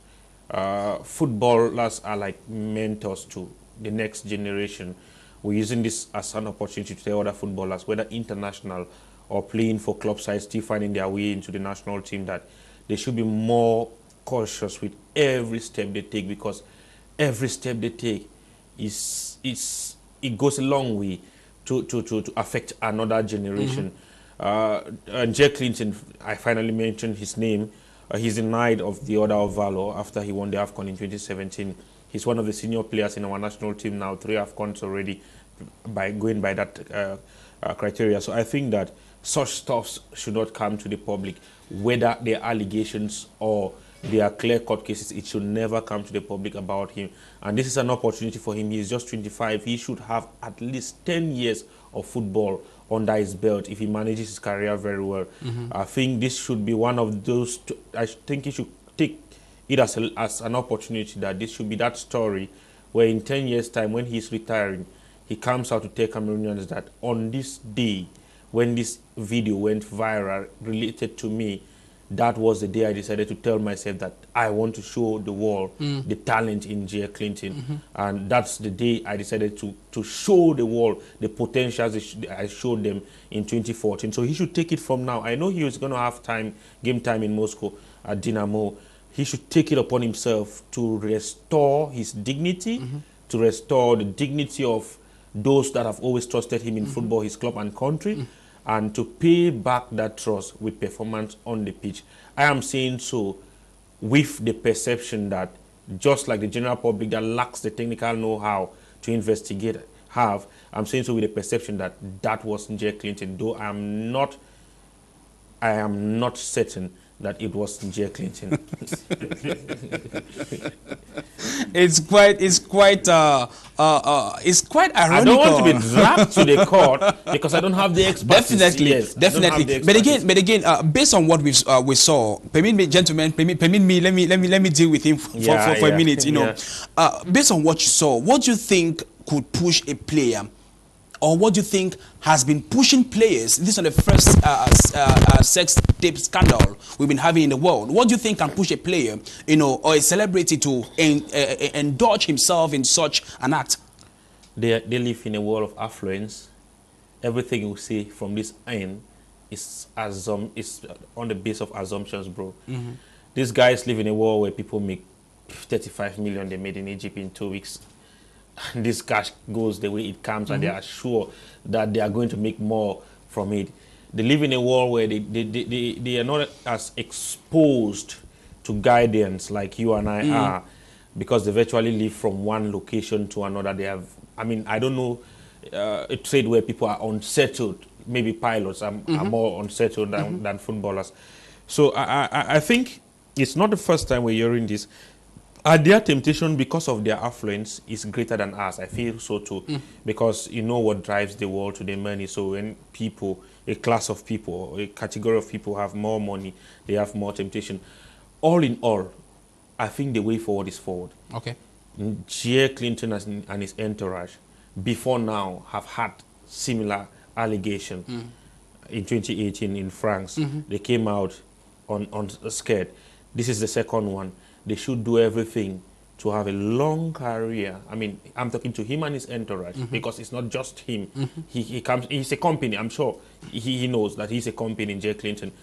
footballers are like mentors to the next generation. We're using this as an opportunity to tell other footballers, whether international or playing for club sides, still finding their way into the national team, that they should be more cautious with every step they take, because every step they take it goes a long way to affect another generation. Jay Clinton, I finally mentioned his name. He's the Knight of the Order of Valor after he won the AFCON in 2017. He's one of the senior players in our national team now, 3 AFCONs already, by going by that criteria. So I think that such stuffs should not come to the public, whether they are allegations or they are clear-cut cases. It should never come to the public about him. And this is an opportunity for him. He's just 25. He should have at least 10 years of football under his belt if he manages his career very well. I think this should be one of those. I think he should take it as an opportunity, that this should be that story where in 10 years' time, when he's retiring, he comes out to tell Cameroonians that on this day, when this video went viral related to me, that was the day I decided to tell myself that I want to show the world the talent in Jay Clinton. And that's the day I decided to show the world the potentials I showed them in 2014. So he should take it from now. I know he was going to have game time in Moscow at Dynamo. He should take it upon himself to restore his dignity, to restore the dignity of those that have always trusted him in football, his club and country, and to pay back that trust with performance on the pitch. I am saying so with the perception that, just like the general public that lacks the technical know-how to investigate I'm saying so with the perception that that was Jay Clinton, though I am not certain that it was Jay Clinton. It's quite ironical. I don't want to be dragged to the court because I don't have the expertise. Definitely. But again, based on what we saw, permit me, gentlemen, permit me. Let me deal with him for a minute. Based on what you saw, what do you think could push a player, or what do you think has been pushing players? This is not the first sex tape scandal we've been having in the world. What do you think can push a player, or a celebrity to indulge himself in such an act? They live in a world of affluence. Everything you see from this end is on the base of assumptions, bro. These guys live in a world where people make 35 million they made in Egypt in 2 weeks. And this cash goes the way it comes, and they are sure that they are going to make more from it. They live in a world where they are not as exposed to guidance like you and I are, because they virtually live from one location to another. They have, I don't know, a trade where people are unsettled. Maybe pilots are more unsettled than footballers. So I think it's not the first time we're hearing this. Their temptation, because of their affluence, is greater than ours. I feel so too. Because you know what drives the world to the money. So when people, a class of people, a category of people have more money, they have more temptation. All in all, I think the way forward is forward. Okay. Jay Clinton and his entourage, before now, have had similar allegation. In 2018 in France, they came out on scared. This is the second one. They should do everything to have a long career. I'm talking to him and his entourage, because it's not just him. He's a company. I'm sure he knows that he's a company in Jay Clinton.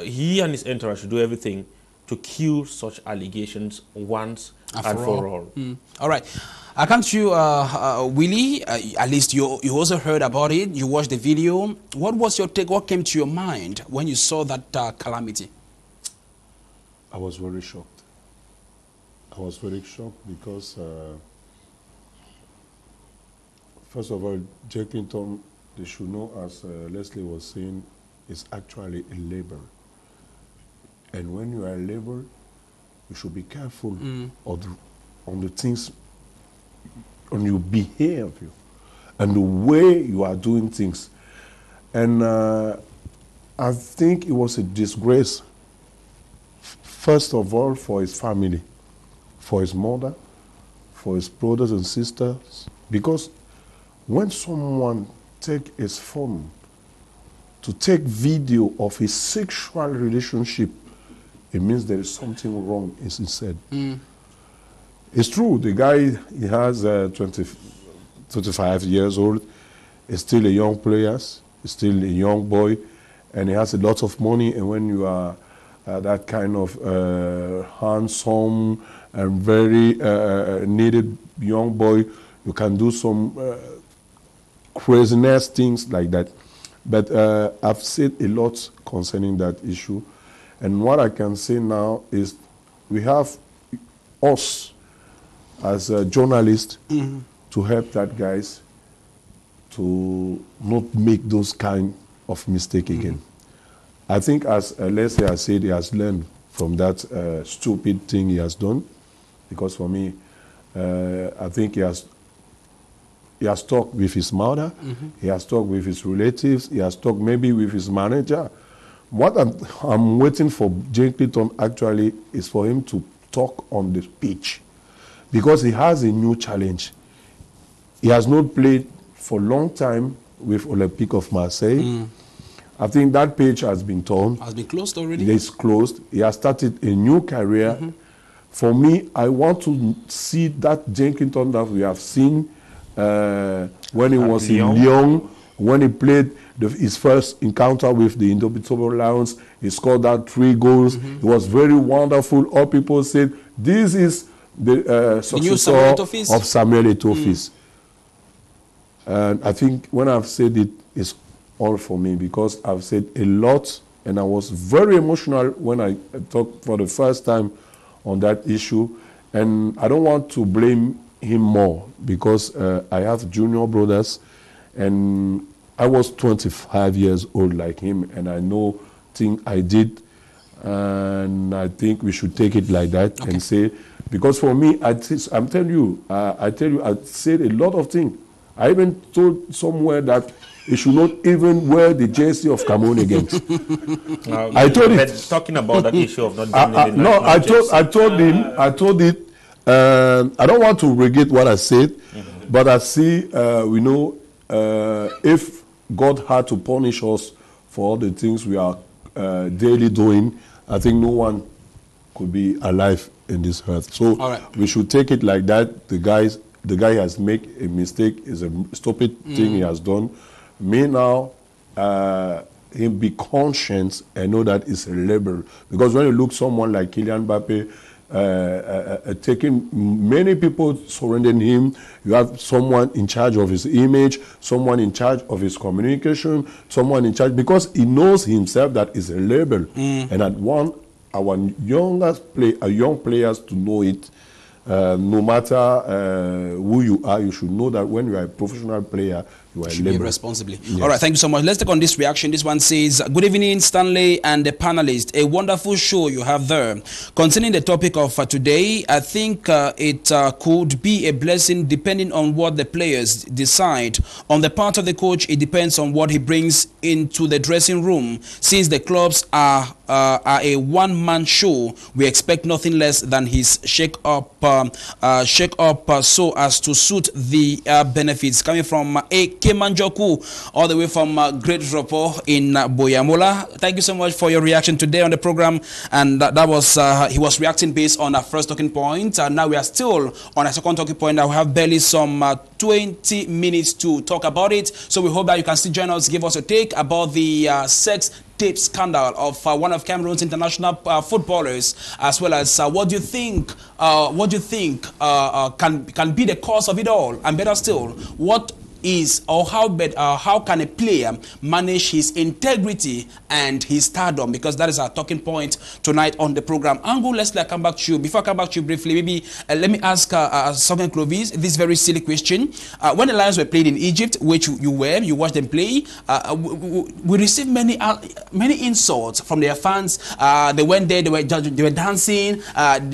He and his entourage should do everything to kill such allegations once and for all. All right. I come to you, Willie. At least you also heard about it. You watched the video. What was your take? What came to your mind when you saw that calamity? I was very shocked. I was very shocked because, first of all, Jay Clinton, they should know, as Leslie was saying, is actually a labor. And when you are a labor, you should be careful on the things, on your behavior, and the way you are doing things. And I think it was a disgrace, first of all, for his family, for his mother, for his brothers and sisters, because when someone take his phone to take video of his sexual relationship it means there is something wrong, as he said. It's true, the guy, he has 25 years old, he's still a young player, he's still a young boy, and he has a lot of money, and when you are that kind of handsome and very needed young boy, you can do some craziness things like that. But I've said a lot concerning that issue, and what I can say now is we have us as a journalist to help that guys to not make those kind of mistake again. I think, as Leslie has said, he has learned from that stupid thing he has done, because for me, I think he has talked with his mother, he has talked with his relatives, he has talked maybe with his manager. What I'm waiting for Jane Clayton actually is for him to talk on the pitch, because he has a new challenge. He has not played for a long time with Olympique of Marseille. I think that page has been torn. Has been closed already? It is closed. He has started a new career. For me, I want to see that Jenkinson that we have seen when he was in Lyon, when he played his first encounter with the Indomitable Lions. He scored that 3 goals. It was very wonderful. All people said, this is the successor of Samuel Eto'o. And I think when I've said it, it's all for me, because I've said a lot, and I was very emotional when I talked for the first time on that issue. And I don't want to blame him more, because I have junior brothers, and I was 25 years old like him, and I know things I did, and I think we should take it like that and say, because for me, I'm telling you, I said a lot of things. I even told somewhere that he should not even wear the jersey of Cameroon again. I told it. Talking about that issue of not being in the no, I told it. I don't want to regret what I said, but I see, we know, if God had to punish us for all the things we are daily doing, I think no one could be alive in this earth. So we should take it like that. The guy has made a mistake. It's a stupid thing he has done. Me now, him be conscious and know that it's a label. Because when you look someone like Kylian Mbappe, taking many people surrounding him, you have someone in charge of his image, someone in charge of his communication, someone in charge, because he knows himself that it's a label. And I want our young players to know it. No matter who you are, you should know that when you are a professional player, you are should behave responsibly. Yes. All right, thank you so much. Let's take on this reaction. This one says, good evening, Stanley and the panelists. A wonderful show you have there. Concerning the topic of today, I think it could be a blessing depending on what the players decide. On the part of the coach, it depends on what he brings into the dressing room. Since the clubs are a one-man show, we expect nothing less than his shake up so as to suit the benefits. Coming from A.K. Manjoku, all the way from Great Ropo in Boyamola. Thank you so much for your reaction today on the program. And that was he was reacting based on our first talking point. Now we are still on a second talking point. I will have barely some 20 minutes to talk about it. So we hope that you can still join us, give us a take about the sex tape scandal of one of Cameroon's international footballers, as well as what do you think can be the cause of it all, and better still, what is or how can a player manage his integrity and his stardom, because that is our talking point tonight on the program. Augu, let's come back to you. Before I come back to you briefly, maybe let me ask Sovereign Clovis this very silly question. When the Lions were playing in Egypt, which you watched them play, we received many insults from their fans. They went there, they were dancing,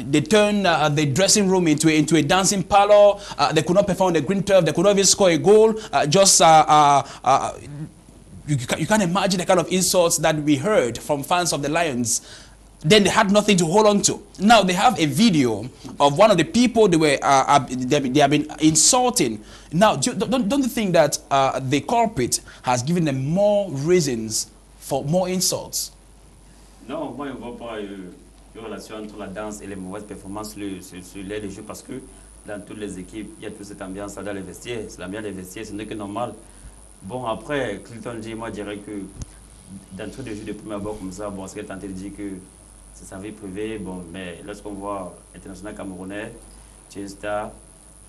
they turned the dressing room into a dancing parlor. They could not perform on the green turf, they could not even score a goal. You can't imagine the kind of insults that we heard from fans of the Lions. Then they had nothing to hold on to. Now they have a video of one of the people they have been insulting. Now, don't you think that the culprit has given them more reasons for more insults? Non, moi je ne vois pas une relation entre la danse et les mauvaises performances sur l'air de jeu parce que dans toutes les équipes, il y a toute cette ambiance dans les vestiaires. C'est l'ambiance des vestiaires, ce n'est que normal. Bon, après, Clinton dit, moi, je dirais que dans tout de jeu de premier abord comme ça, bon, ce qu'elle tentait de dire que c'est sa vie privée, bon, mais lorsqu'on voit international camerounais, tu es une star,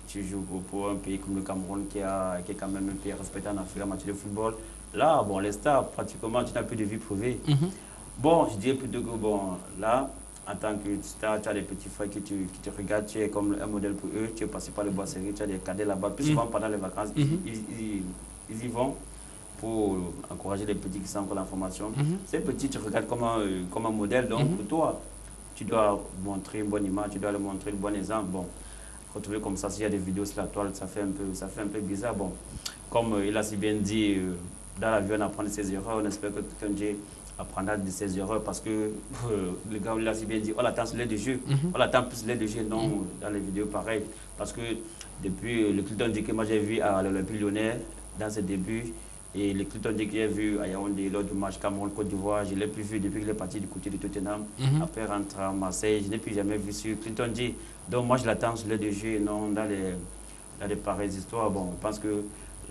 tu joues pour un pays comme le Cameroun qui est quand même un pays respecté en Afrique en matière de football. Là, bon, les stars, pratiquement, tu n'as plus de vie privée. Bon, je dirais plutôt que, bon, là, en tant que star, tu as des petits frères qui te regardent, tu es comme un modèle pour eux, tu es passé par le bois serré, tu as des cadets là-bas. Plus souvent, pendant les vacances, ils y vont pour encourager les petits qui sont encore en formation. Ces petits, tu regardes comme un modèle, donc pour toi, tu dois montrer une bonne image, tu dois leur montrer le bon exemple. Bon, retrouver comme ça, s'il y a des vidéos sur la toile, ça fait un peu bizarre. Bon, comme il a si bien dit, dans la vie, on apprend de ses erreurs, on espère que quelqu'un apprendra de ses erreurs parce que le gars, il a si bien dit, on attend sur l'aide de jeu, on attend plus l'aide de jeu, non, dans les vidéos pareil. Parce que depuis le Clinton dit que moi j'ai vu à l'Olympique Lyonnais, dans ses débuts, et le Clinton dit qu'il a vu à Yaoundé lors du match Cameroun-Côte d'Ivoire, je ne l'ai plus vu depuis qu'il est parti du côté de Tottenham. Après rentrer à Marseille, je n'ai plus jamais vu sur Clinton dit. Donc moi je l'attends sur l'aide de jeu et non dans les pareilles histoires. Bon, je pense que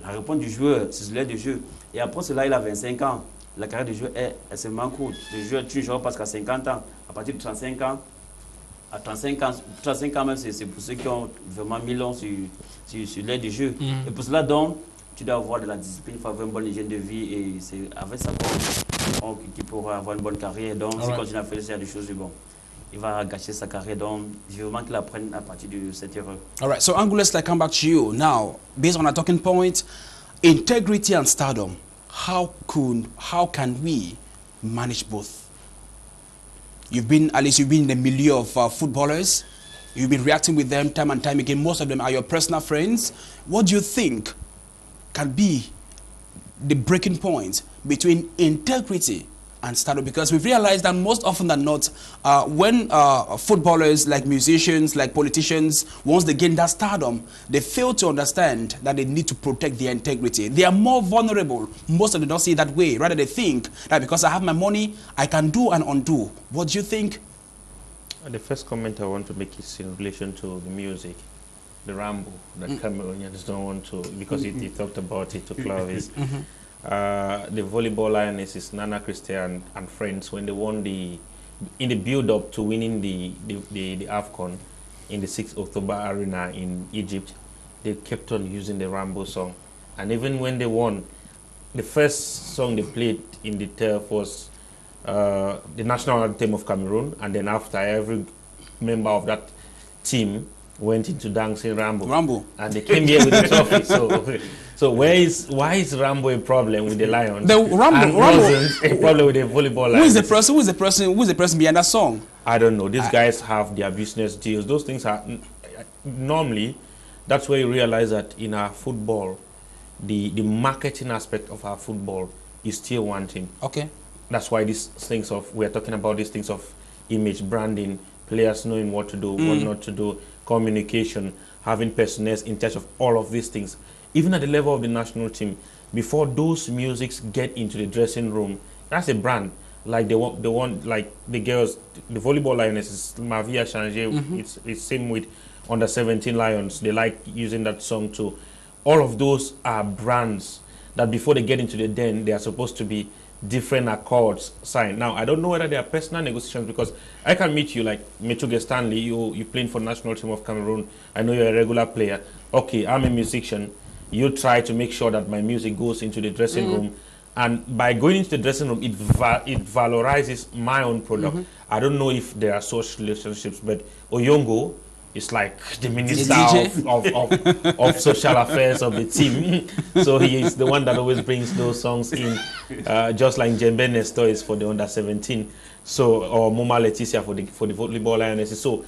la réponse du joueur, c'est sur l'aide de jeu. Et après cela, il a 25 ans. La carrière du joueur est extrêmement courte. Le joueur, tu joues parce qu'à 50 ans, à partir de 35 ans, à 35 ans même, c'est pour ceux qui ont vraiment mis long sur l'aide de jeu. Et pour cela, donc, tu dois avoir de la discipline, il faut avoir une bonne hygiène de vie et c'est avec ça qu'il pourra avoir une bonne carrière. Donc, s'il continue à faire des choses, bon, il va gâcher sa carrière. Donc, je veux vraiment qu'il apprenne à partir de cette erreur. All right, so Augu, let's come back to you. Now, based on our talking point, integrity and stardom, how can we manage both? At least you've been in the milieu of footballers. You've been reacting with them time and time again. Most of them are your personal friends. What do you think can be the breaking point between integrity and stardom? Because we've realized that most often than not, when footballers, like musicians, like politicians, once they gain that stardom, they fail to understand that they need to protect their integrity. They are more vulnerable. Most of them don't see it that way. Rather, they think that because I have my money, I can do and undo. What do you think? The first comment I want to make is in relation to the music. The Rambo that Cameroonians don't want to, because he talked about it to Clovis. The volleyball lionesses, Nana Christian and friends, when they won in the build-up to winning the AFCON in the 6th October Arena in Egypt, they kept on using the Rambo song. And even when they won, the first song they played in the turf was the national anthem of Cameroon, and then after, every member of that team went into dancing Rambo. And they came here with the trophy. So why is Rambo a problem with the Lions? Rambo wasn't a problem with the volleyball Lions. Who is the person behind that song? I don't know. These guys have their business deals. Those things are normally, that's where you realize that in our football, the marketing aspect of our football is still wanting. Okay. That's why we're talking about these things of image, branding, players knowing what to do, what not to do, communication, having personnel in charge of all of these things. Even at the level of the national team, before those musics get into the dressing room, that's a brand. Like they want like the girls, the volleyball lionesses, Ma Vie a changé. It's same with under 17 Lions. They like using that song too. All of those are brands that before they get into the den, they are supposed to be different accords signed. Now, I don't know whether they are personal negotiations, because I can meet you like Metuge Stanley, you playing for the national team of Cameroon. I know you're a regular player. Okay, I'm a musician. You try to make sure that my music goes into the dressing room. And by going into the dressing room, it valorizes my own product. I don't know if there are such relationships, but Oyongo is like the minister of social affairs of the team. So he is the one that always brings those songs in, just like Jembe Nestor is for the under 17, or Moma Leticia for the volleyball lionesses. So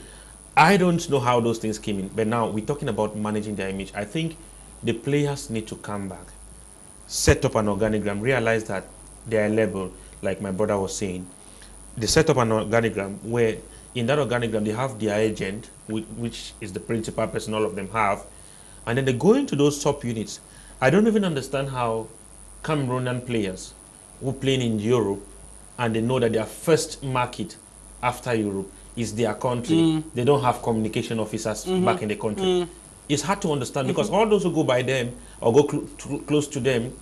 I don't know how those things came in, but now we're talking about managing their image. I think the players need to come back, set up an organigram, realize that they are level, like my brother was saying. They set up an organigram where in that organigram they have their agent, which is the principal person all of them have, and then they go into those top units. I don't even understand how Cameroonian players who play in Europe and they know that their first market after Europe is their country. They don't have communication officers back in the country. It's hard to understand because all those who go by them or go close to them,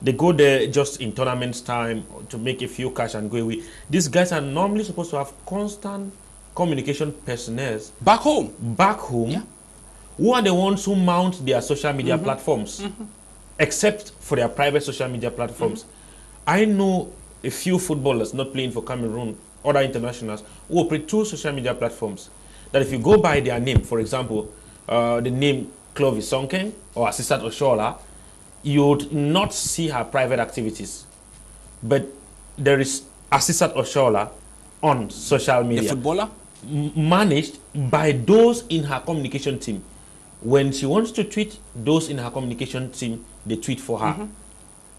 they go there just in tournaments time to make a few cash and go away. These guys are normally supposed to have constant communication personnel back home. Yeah. Who are the ones who mount their social media platforms, except for their private social media platforms. I know a few footballers not playing for Cameroon, other internationals, who operate 2 social media platforms. That if you go by their name, for example, the name Clovis Sonken or Assistant Oshola, you would not see her private activities. But there is Assistant Oshola on social media. The footballer? Managed by those in her communication team. When she wants to tweet, those in her communication team, they tweet for her.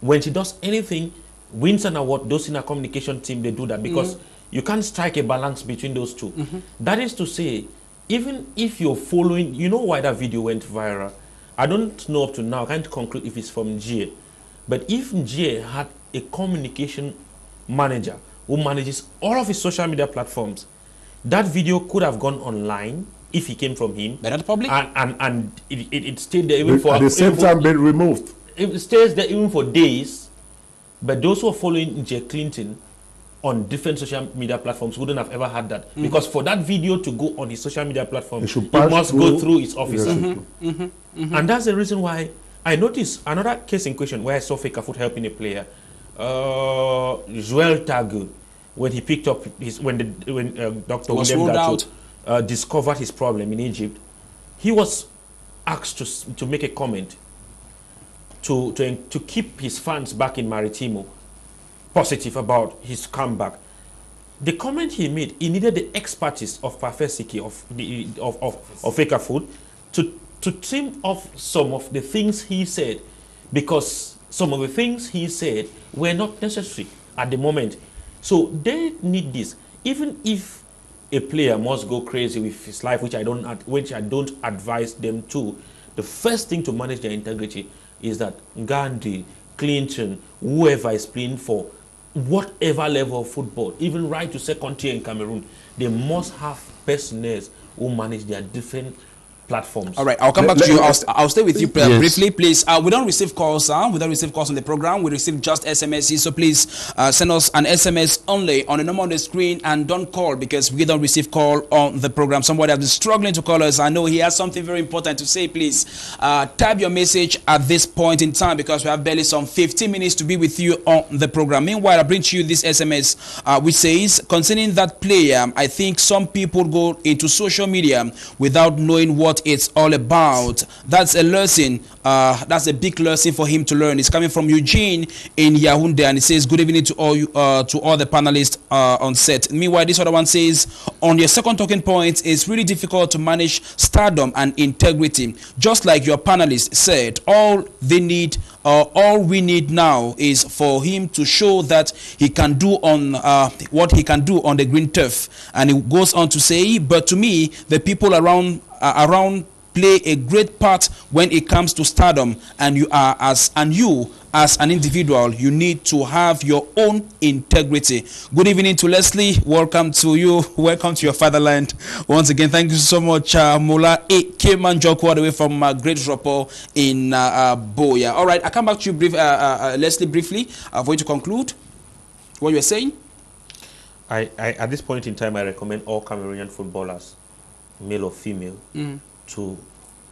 When she does anything, wins an award, those in her communication team, they do that because you can't strike a balance between those two. That is to say, even if you're following, you know why that video went viral? I don't know up to now, I can't conclude if it's from GA. But if GA had a communication manager who manages all of his social media platforms, that video could have gone online if he came from him. But not public? And it stayed there even for... At the same time, been removed. It stays there even for days. But those who are following J. Clinton on different social media platforms wouldn't have ever had that. Because for that video to go on his social media platform, it must go through his office. And that's the reason why I noticed another case in question where I saw Fekafoot helping a player, Joel Tagu, when he picked up his, when Dr. William Gacho discovered his problem in Egypt, he was asked to make a comment to keep his fans back in Maritimo positive about his comeback. The comment he made, he needed the expertise of Pafesiki of Fekafoot to trim off some of the things he said, because some of the things he said were not necessary at the moment. So they need this. Even if a player must go crazy with his life, which I don't advise them to, the first thing to manage their integrity is that Gandhi, Clinton, whoever is playing for whatever level of football, even right to second tier in Cameroon, they must have personnel who manage their different platforms. All right, I'll come back to you. I'll stay with you briefly, please. We don't receive calls. We don't receive calls on the program. We receive just SMSs. So please send us an SMS only on the number on the screen and don't call because we don't receive call on the program. Somebody has been struggling to call us. I know he has something very important to say. Please type your message at this point in time because we have barely some 15 minutes to be with you on the program. Meanwhile, I bring to you this SMS which says, concerning that player, I think some people go into social media without knowing what it's all about. That's a lesson. That's a big lesson for him to learn. It's coming from Eugene in Yaoundé, and it says, good evening to all the panelists on set. Meanwhile, this other one says, on your second talking point, it's really difficult to manage stardom and integrity. Just like your panelist said, all we need now is for him to show that he can do on what he can do on the green turf. And he goes on to say, but to me, the people around play a great part when it comes to stardom, and you as an individual, you need to have your own integrity. Good evening to Leslie. Welcome to you. Welcome to your fatherland. Once again, thank you so much, Mola A. Kemanjoku, all the way from Great Dropo in Boya. All right, I'll come back to you, Leslie, briefly, for you to conclude what you were saying. I at this point in time, I recommend all Cameroonian footballers, male or female, to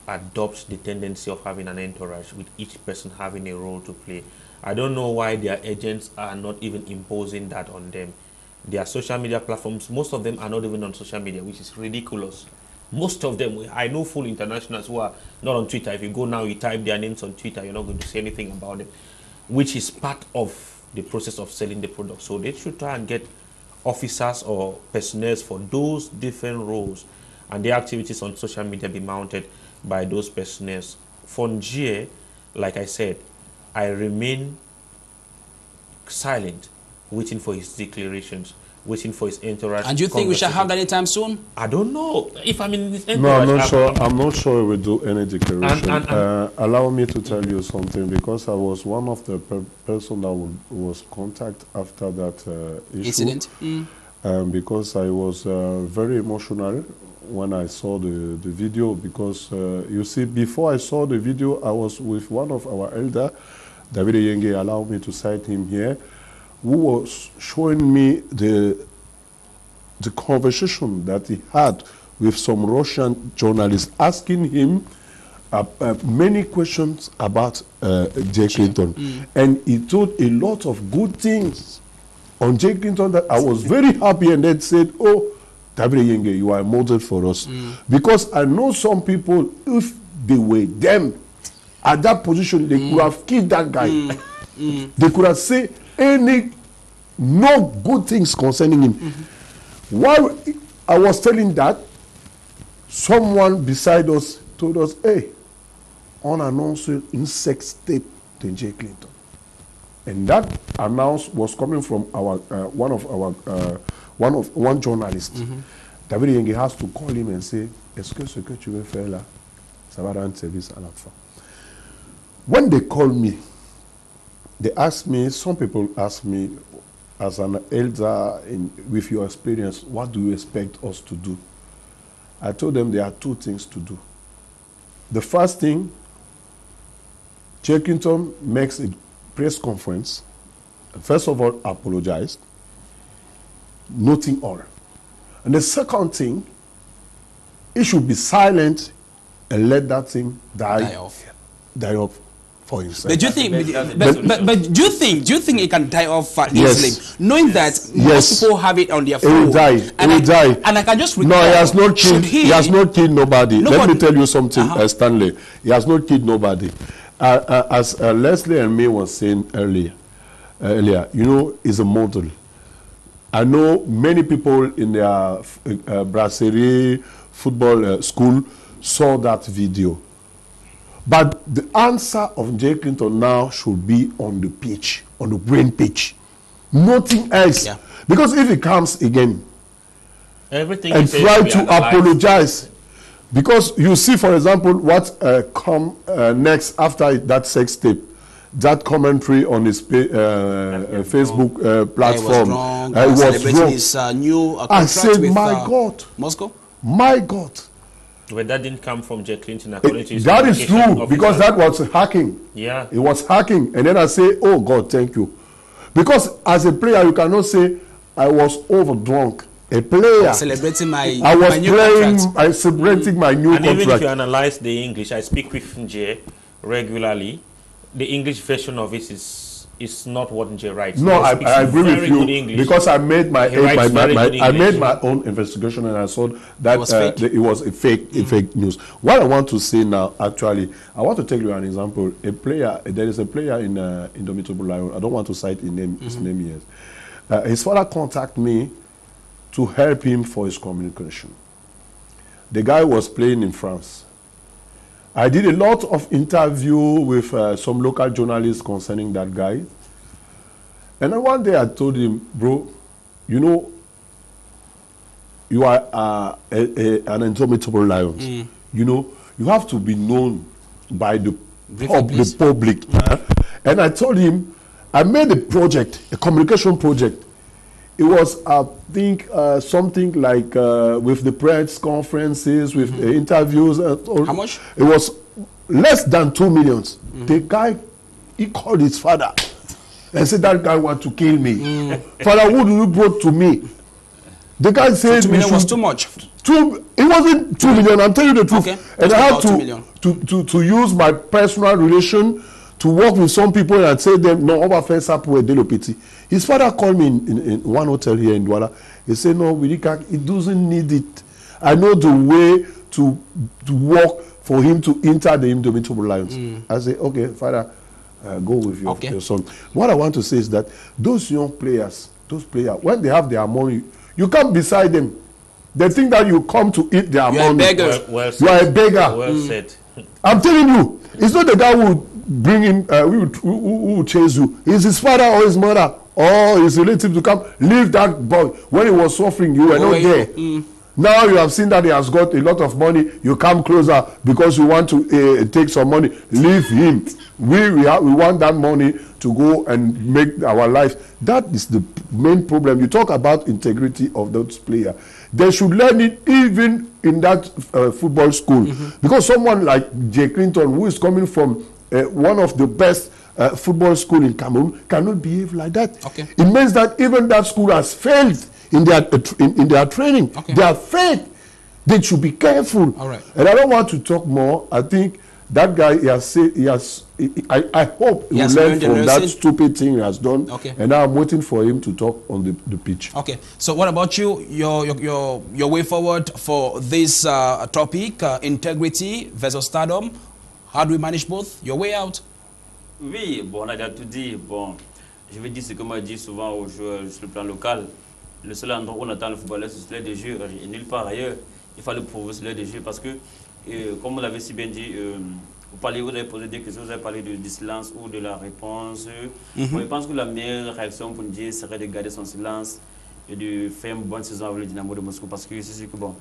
adopt the tendency of having an entourage, with each person having a role to play. I don't know why their agents are not even imposing that on them. Their social media platforms, most of them are not even on social media, which is ridiculous. Most of them, I know full internationals who are not on Twitter. If you go now, you type their names on Twitter, you're not going to see anything about them, which is part of the process of selling the product. So they should try and get officers or personnel for those different roles, and their activities on social media be mounted by those personnel. For Njie, like I said, I remain silent, waiting for his declarations, waiting for his entourage. And do you think we shall have that anytime soon? I don't know. If I'm in this entourage... No, I'm not sure. I'm not sure we do any declaration. Allow me to tell you something, because I was one of the person that was contacted after that issue. Incident. because I was very emotional when I saw the video, because you see, before I saw the video, I was with one of our elder, David Yenge, allowed me to cite him here, who was showing me the conversation that he had with some Russian journalists, asking him many questions about Jay Clinton. And he told a lot of good things on Jay Clinton that I was very happy, and then said, oh, David Yenge, you are a model for us. Because I know some people, if they were them at that position, they could have killed that guy. They could have said no good things concerning him. While I was telling that, someone beside us told us, hey, unannounced sex tape to Jay Clinton. And that announcement was coming from our one journalist. David Yenge has to call him and say, est-ce que ce que tu veux faire là, ça va rendre service à la fin. When they called me, they asked me, some people asked me, as an elder with your experience, what do you expect us to do? I told them there are two things to do. The first thing, Jay Clinton makes a press conference, first of all, apologized, noting all. And the second thing, he should be silent and let that thing die off for himself. But do you think? But do you think it can die off easily, knowing that most people have it on their phone? It will die. It will die. And I can just recall. No, he has not killed. He has not killed nobody. Let me tell you something, Stanley. He has not killed nobody. As Leslie and me was saying earlier, you know, he's a model. I know many people in their brasserie football school saw that video. But the answer of Jay Clinton now should be on the pitch, on the brain pitch. Nothing else. Yeah. Because if he comes again everything and try to apologize, because you see, for example, what come next after that sex tape, that commentary on his Facebook platform. It was wrong. His new I said, with, my God. Moscow? My God. But that didn't come from Jay Clinton. According to his that is true, because that was hacking. Yeah. It was hacking. And then I say, oh God, thank you. Because as a player, you cannot say, I was overdrunk. A player. Celebrating my I was my new playing, I celebrating my new and contract. Even if you analyze the English, I speak with Jay regularly. The English version of it is not what Jay writes. No, I agree with you, because I made my own investigation, and I saw that it was a fake news. What I want to say now, actually, I want to tell you an example. There is a player in Indomitable Lion. I don't want to cite his name yet. His father contacted me to help him for his communication. The guy was playing in France. I did a lot of interview with some local journalists concerning that guy. And then one day I told him, bro, you know, you are an indomitable lion. You know, you have to be known by the public. And I told him, I made a project, a communication project. It was, I think, something like with the press conferences, with interviews. How much? It was less than 2 million. The guy, he called his father and said, that guy want to kill me. Father, who do you brought to me? The guy said, 2 million was too much. It wasn't 2 million, I'm telling you the truth. Okay. And I had to use my personal relation to work with some people and say them, no, over face up with Delopiti. His father called me in one hotel here in Douala. He said, no, it doesn't need it. I know the way to work for him to enter the Indomitable Lions. I say, okay, father, go with your son. What I want to say is that those young players, when they have their money, you come beside them. They think that you come to eat their money. A beggar. You are a beggar. Well said. I'm telling you, it's not the guy who bring him, who will chase you. It's his father or his mother or his relative to come. Leave that boy. When he was suffering, you were not there. Now you have seen that he has got a lot of money. You come closer because you want to take some money. Leave him. We want that money to go and make our life. That is the main problem. You talk about integrity of those players. They should learn it even in that football school. Because someone like Jay Clinton, who is coming from one of the best football school in Cameroon, cannot behave like that. Okay. It means that even that school has failed in their training. Okay. They are fake. They should be careful. All right. And I don't want to talk more. I think that guy, I hope he will learn from that stupid thing he has done. Okay. And now I'm waiting for him to talk on the pitch. Okay. So what about you? Your way forward for this topic, integrity versus stardom. How do we manage both? Your way out? Oui, bon, on a déjà tout dit. Bon, je vais dire ce que moi je dis souvent aux joueurs sur le plan local. Le seul endroit où on attend le footballeur, c'est sur l'aide de jeu. Et nulle part ailleurs, il fallait prouver sur l'aide de jeu parce que, comme vous l'avez si bien dit, vous avez posé des questions, vous avez parlé du silence ou de la réponse. Bon, je pense que la meilleure réaction pour Ndiaye serait de garder son silence et de faire une bonne saison avec le Dynamo de Moscou parce que c'est sûr que, bon,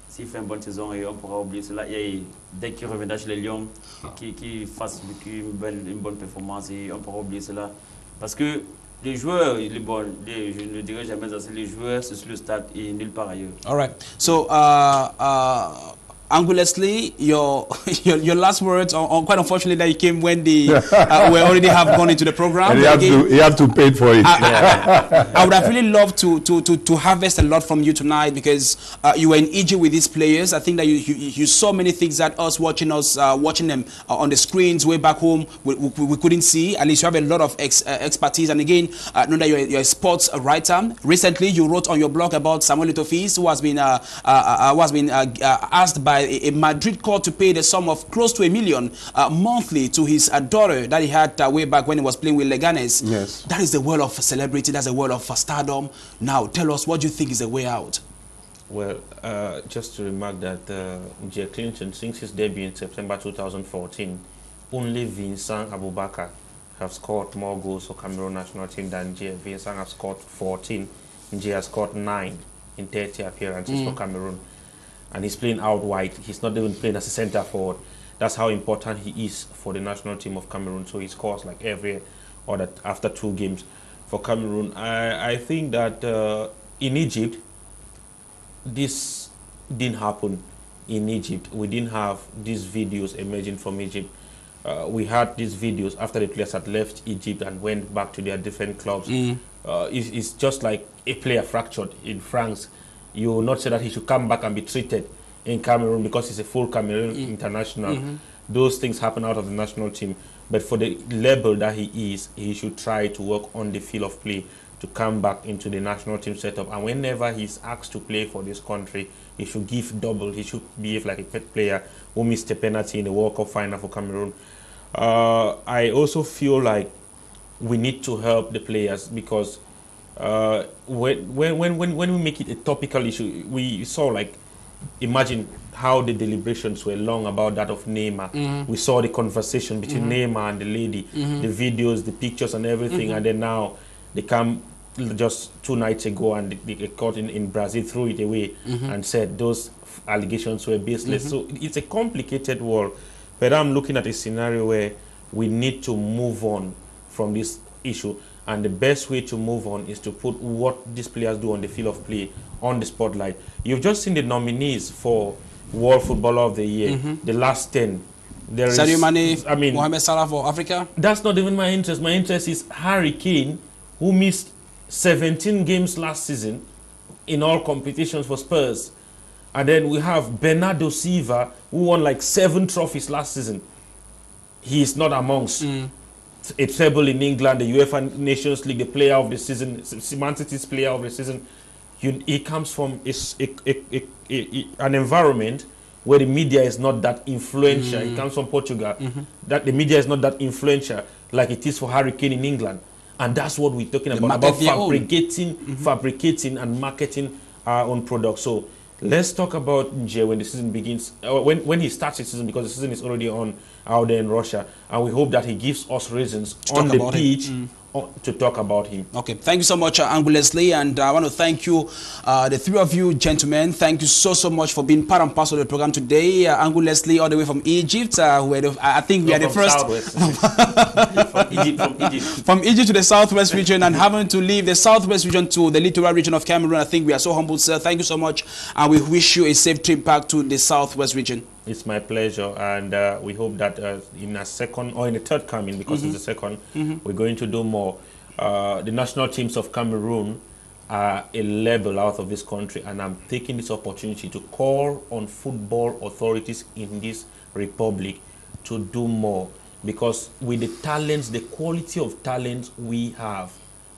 s'il fait une bonne saison, et on pourra oublier cela. Et dès qu'il reviendra chez les Lions, qu'il fasse une bonne performance, et on pourra oublier cela. Parce que les joueurs, je ne le dirai jamais assez, les joueurs, c'est sur le stade et nulle part ailleurs. All right. So, Augu Leslie, your last words, quite unfortunately that you came when the we already have gone into the program. And he had to pay for it. I would have really loved to harvest a lot from you tonight because you were in Egypt with these players. I think that you saw many things that us watching them on the screens way back home we couldn't see. At least you have a lot of expertise. And again, know that you're a sports writer. Recently, you wrote on your blog about Samuel Eto'o who has been asked by a Madrid court to pay the sum of close to $1 million monthly to his daughter that he had way back when he was playing with Leganes. Yes. That is the world of celebrity. That's the world of stardom. Now, tell us what you think is the way out. Well, just to remark that Jay Clinton, since his debut in September 2014, only Vincent Abubakar have scored more goals for Cameroon national team than Jay. Vincent has scored 14. Jay has scored 9 in 30 appearances for Cameroon. And he's playing out wide. He's not even playing as a center forward. That's how important he is for the national team of Cameroon. So he scores like every other after 2 games for Cameroon. I think that in Egypt, this didn't happen in Egypt. We didn't have these videos emerging from Egypt. We had these videos after the players had left Egypt and went back to their different clubs. It's just like a player fractured in France. You will not say that he should come back and be treated in Cameroon because he's a full Cameroon international. Those things happen out of the national team. But for the level that he is, he should try to work on the field of play to come back into the national team setup. And whenever he's asked to play for this country, he should give double. He should behave like a pet player who missed a penalty in the World Cup final for Cameroon. I also feel like we need to help the players because when we make it a topical issue, we saw like, imagine how the deliberations were long about that of Neymar. We saw the conversation between Neymar and the lady, the videos, the pictures and everything, and then now they come just 2 nights ago and the court in Brazil threw it away and said those allegations were baseless. So it's a complicated world, but I'm looking at a scenario where we need to move on from this issue. And the best way to move on is to put what these players do on the field of play on the spotlight. You've just seen the nominees for World Footballer of the Year, the last 10. There is Sadio Mane, I mean, Mohamed Salah for Africa. That's not even my interest. My interest is Harry Kane, who missed 17 games last season in all competitions for Spurs. And then we have Bernardo Silva, who won like 7 trophies last season. He is not amongst a treble in England, the UEFA Nations League, the player of the season, Man City's player of the season. He comes from an environment where the media is not that influential. He comes from Portugal. That the media is not that influential like it is for Harry Kane in England. And that's what we're talking about fabricating and marketing our own products. So let's talk about Ndiaye when the season begins, when he starts the season, because the season is already on out there in Russia, and we hope that he gives us reasons on the pitch, to talk about him. Okay, thank you so much, Augu Leslie, and I want to thank you, the three of you gentlemen. Thank you so much for being part and parcel of the program today. Augu Leslie, all the way from Egypt, I think we are the first from Egypt to the southwest region, and having to leave the southwest region to the littoral region of Cameroon. I think we are so humbled, sir. Thank you so much, and we wish you a safe trip back to the southwest region. It's my pleasure, and we hope that in a second or in a third coming, because it's the second, we're going to do more. The national teams of Cameroon are a level out of this country, and I'm taking this opportunity to call on football authorities in this republic to do more, because with the talents, the quality of talents we have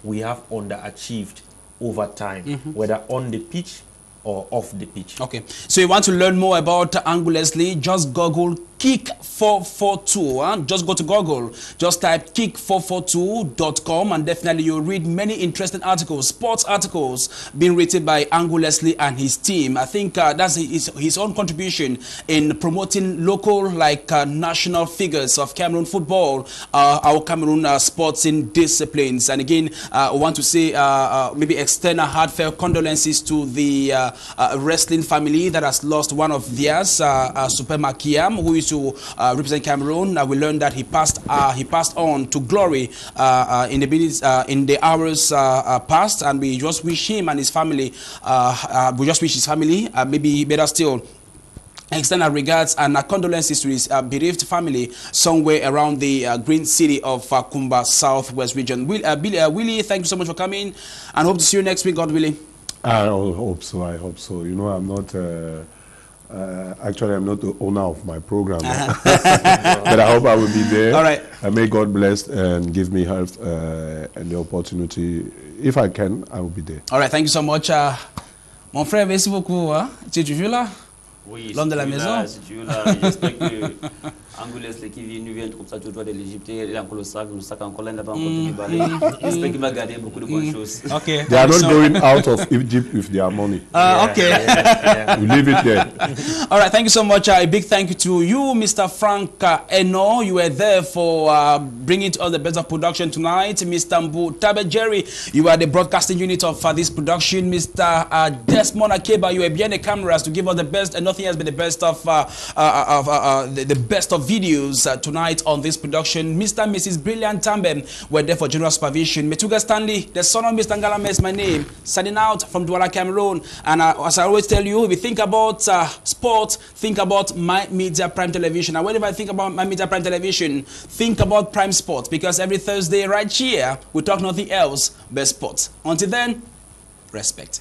underachieved over time, whether on the pitch or off the pitch. Okay, so you want to learn more about Augu Leslie, just Google Kick 442. Just go to Google, just type kick442.com, and definitely you'll read many interesting articles, sports articles being written by Augu Leslie and his team. I think that's his own contribution in promoting local, like national figures of Cameroon football, our Cameroon sporting disciplines. And again, I want to say maybe extend a heartfelt condolences to the wrestling family that has lost one of theirs, Super Makiam, who is to represent Cameroon. We learned that he passed on to glory in the hours past, and we just wish him and his family. Maybe better still, extend our regards and our condolences to his bereaved family somewhere around the green city of Kumba, southwest region. Willie, thank you so much for coming, and hope to see you next week, God willing. I hope so. You know, I'm not. Actually, I'm not the owner of my program, but I hope I will be there. All right. And may God bless and give me health and the opportunity. If I can, I will be there. All right. Thank you so much, mon frère. Merci beaucoup. Tu es toujours là? Oui, L'homme de la maison. Si tu es là, j'espère que Augu Leslie qui vient comme ça, tu dois de l'Égypte, il a encore le sac encore là, il n'a pas encore tout déballé. J'espère qu'il va garder beaucoup de bonnes choses. Okay. They are not going out of Egypt with their money. Okay. We leave it there. All right. Thank you so much. A big thank you to you, Mr. Frank Eno. You were there for bringing to us the best of production tonight. Mr. Mbu Tabe Jerry, you are the broadcasting unit of this production. Mr. Desmond Akeba, you were behind the cameras to give us the best, and nothing has been the best of the best of videos tonight on this production. Mr. and Mrs. Brilliant Tambem were there for general supervision. Metuga Stanley, the son of Mr. Ngalame, is my name. Signing out from Douala, Cameroon. And as I always tell you, if you think about sport, think about My Media Prime Television. And whenever I think about My Media Prime Television, think about Prime Sports, because every Thursday right here, we talk nothing else but sports. Until then, respect.